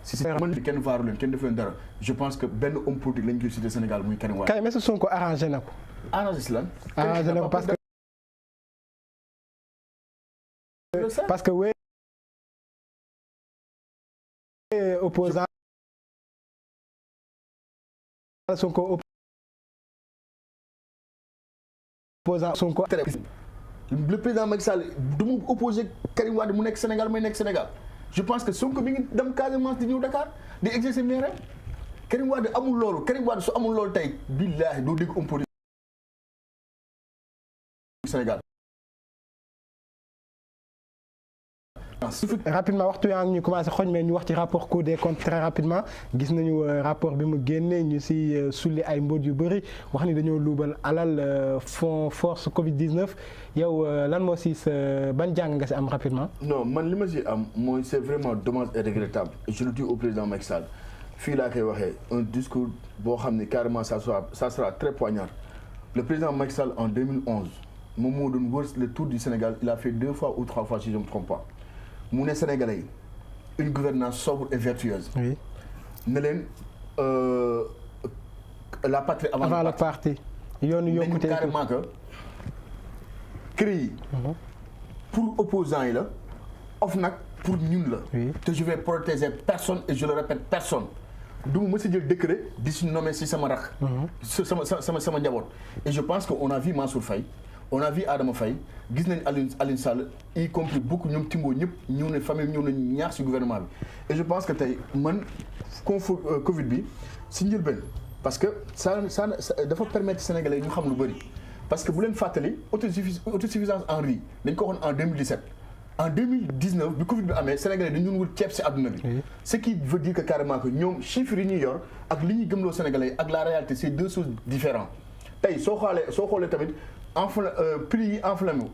si man kenn vaaru leen kenn def leen dara je pense que benn homme politique lañ koy cité Sénégal muy Karim Wade. Karim est-ce que Sonko arrangé na ko. arrangé si lan. arrangé na ko parce que wéy opposant Sonko opposant Sonko. le président Macky Sall du mu opposé Karim Wade mu nekk Sénégal may nekk Sénégal je pense que Sonko mi ngi dem Casamance di ñëw Dakar di exercer maire Karim Wade amul loolu Karim Wade su amul loolu tey billaahi doo dégg homme politique Sénégal. rapidement waxtu yaa ngi ñu commencé xooj mais ñu wax ci rapport Cour des comptes très rapidement gis nañu rapport bi mu génnee ñu si sulli ay mbóot yu bëri wax ni dañoo luubal alal fonds force Covid 19 yow lan moo si sa ban jàng nga si am rapidement. non man li ma si am mooy c'est vraiment dommage et regrettable et je le dis au président Macky Sall fii laa koy waxee un discours boo xam ne carrément ça sera très poignant le président Macky Sall en 2011 moom moo doon wër le tour du Sénégal il a fait 2 fois ou 3 fois si je ne me trompe pas. mu ne Sénégalais yi une gouvernance sobre et vertueuse. oui ne leen la patrie avant le parti. yoonu yokkute carrément que CREI pour opposants yi la OFNAC pour ñun la. te je vais protéger personne et je le répète personne. du ma mës a jël décret di si nommer si sama rax. sama njaboot. et je pense que on a vu Mansour Faye. on a vu Adama Faye gis nañ Alioune Sall y compris beaucoup ñoom Timbo ñëpp ñëw ne famille ñëw nañ ñaar ci gouvernement bi et je pense que tey man Covid bi ci njëlbeen parce que ça dafa permettre Sénégalais ñu xam lu bëri parce que bu leen fàttali autosuffisance en riz dañ ko waxoon en 2017 en 2019 bi Covid bi amee Sénégalais dañu doon wut ceeb ci àdduna bi ce qui veut dire que carrément que ñoom chiffres yi ñuy yor ak li ñuy gëmloo Sénégalais ak la réalité c'est 2 choses différentes tey soo xoolee tamit prix yi enflamme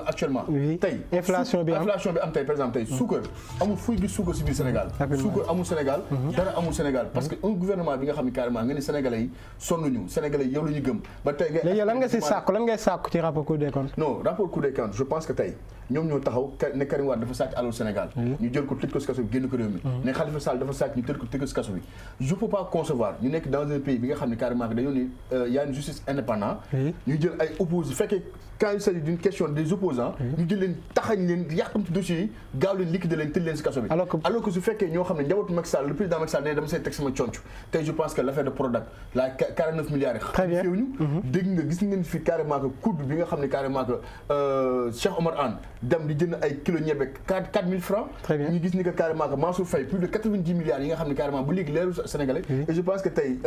actuellement. tey inflation bi am tey par exemple tey suukar amul fuy gis suukar si biir Sénégal. suukar amul Sénégal. dara amul Sénégal parce que un gouvernement bi nga xam ne carrément nga ni Sénégalais yi sonnuñu Sénégalais yi yow la ñu gëm ba tey. léegi yow lan nga si sàkku lan ngay sàkku ci rapport Cour des comptes. non rapport Cour des comptes je pense que tey ñoom ñoo taxaw ne Karim Wade dafa sàcc alalu Sénégal. ñu jël ko tëj ko si kaso bi génn ko réew mi. ne Khalifa Sall dafa sàcc ñu tëj ko si kaso bi. je peux pas concevoir ñu nekk dans un pays bi nga xam ne carrément dañoo ni y a une justice indépendante. ñu jël ay opposants fekkee quand il s'agit d'une question des opposants ñu jël leen taxañ leen yàqamti dossiers yi gaaw leen liquider leen tëj leen si kaso bi. alors que su fekkee ñoo xam ne njabootu Macky Sall le président Macky Sall ne dama say teg sama conc tey je pense que l'affaire de Prodac la 49 milliards yi xew ñu dégg nga gis ngeen fi carrément que coude bi nga xam ne carrément que Cheikh Omar Anne dem di jënd ay kilo ñebe 4000 francs ñu gis ni que carrément que Mansour Faye plus de 90 milliards yi nga xam ne carrément bu léegi leeru Sénégalais et je pense que tey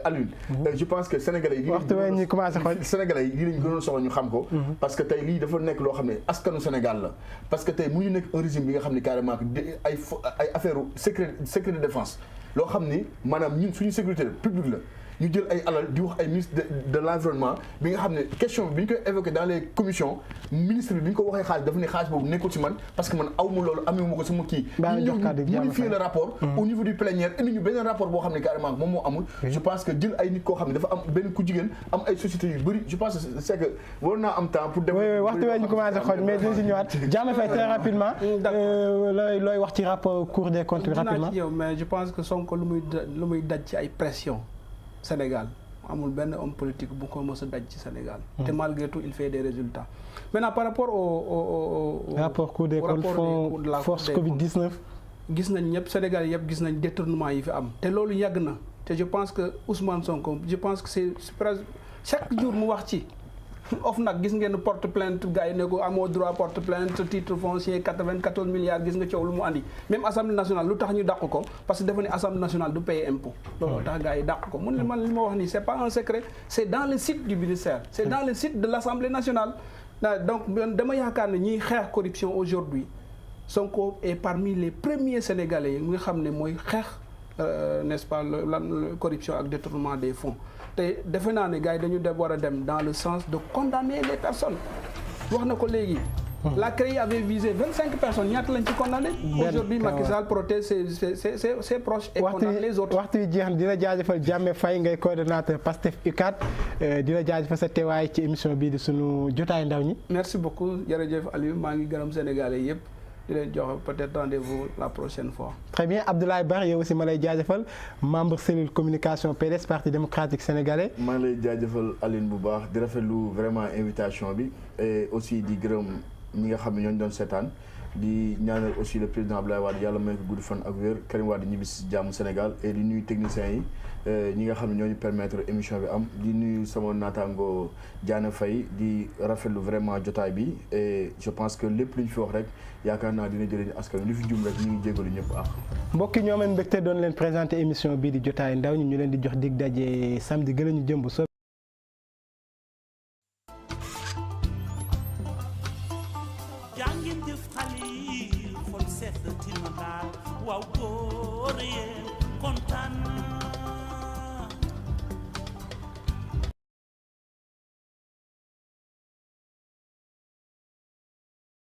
Alioune je pense que Sénégalais yi Sénégalais yi lii lañ gënoon soxla ñu xam ko parce que tey lii dafa nekk loo xam ne askanu Sénégal la parce que tey mënuñu nekk un régime bi nga xam ne carrément ay affaire secret de défense loo xam ni maanaam ñun suñu sécurité publique la ñu jël ay alal di wax ay ministre de l'environnement bi nga xam ne question bi ñu koy évoqué dans les commissions ministre bi ñu ko waxee xaalis dafa ne xaalis boobu nekkul ci man parce que man aw ma loolu amee ma ko sama kii ñu modifier le rapport au niveau du plénière indi ñu beneen rapport boo xam ne carrément moom moo amul je pense que jël ay nit koo xam ne dafa am benn ku jigéen am ay sociétés yu bëri je pense que c'est que war naa am temps pour waxtu wee ñu commencé xooj mais dinañ si ñëwaat Diame Faye très rapidement looy wax ci rapport Cour des comptes rapidement mais je pense que Sonko lu muy daj ci ay pression Sénégal amul benn homme politique bu ko mës a daj ci Sénégal te malgré tout il fait des résultats maintenant par rapport au rapport Cour des comptes force Covid-19 gis nañ ñëpp Sénégal yëpp gis nañ détournement yi fi am te loolu yàgg na te je pense que Ousmane Sonko je pense que c'est presque chaque jour mu wax ci OFNAC gis ngeen porte plainte gars yi ne ko amoo droit porte plainte titre foncier 94 milliards gis nga coow lu mu andi même assemblée nationale lu tax ñu dàq ko parce que dafa ne assemblée nationale du payer impôt loolu tax gars yi dàq ko mun ne man li ma wax nii c'est pas un secret c'est dans le site du ministère c'est dans le site de l'assemblée nationale donc dama yaakaar ne ñiy xeex corruption aujourd'hui Sonko est parmi les premiers sénégalais yi nga xam ne mooy xeex n'est-ce pas la corruption ak détournement des fonds te defe naa ne gars yi dañu war a dem dans le sens de condamner les personnes wax na ko léegi la CREI avait visé 25 personnes ñaata lañ ci condamné aujourd'hui Macky Sall protège ses proches et condamne les autres waxtu yi jeex na di la jaajëfal Diame Faye ngay coordonnateur Pastef UCAD di la jaajëfal sa teewaay ci émission bii di sunu jotaay ndaw ñi merci beaucoup jërëjëf Aliou maa ngi gërëm Sénégalais yëpp di leen jox peut-être rendez-vous la prochaine fois. Très bien Abdoulaye Bar yow aussi ma lay jaajëfal membre cellule communication PDS parti démocratique sénégalais. maa ngi lay jaajëfal Aline bu baax di rafetlu vraiment invitation bi et aussi di gërëm ñi nga xam ne ñooñu doon seetaan di ñaanal aussi le président Abdoulaye Wade yàlla may ko gudd fan ak wér Karim Wade ñibbi si jàmm Sénégal et di nuyu techniciens yi ñi nga xam ne ñooñu permettre émission bi am di nuyu sama naataango Diane Faye di rafetlu vraiment jotaay bi et je pense que lépp lu ñu fi wax rek yaakaar naa dina jëlee askan li fi jum rek ñu ngi jégalu ñëpp ah. mbokk yi ñoo meen mbégte doon leen présenter émission bii di jotaay ndaw ñu leen di jox dig daje samedi gën a ñu jëm bu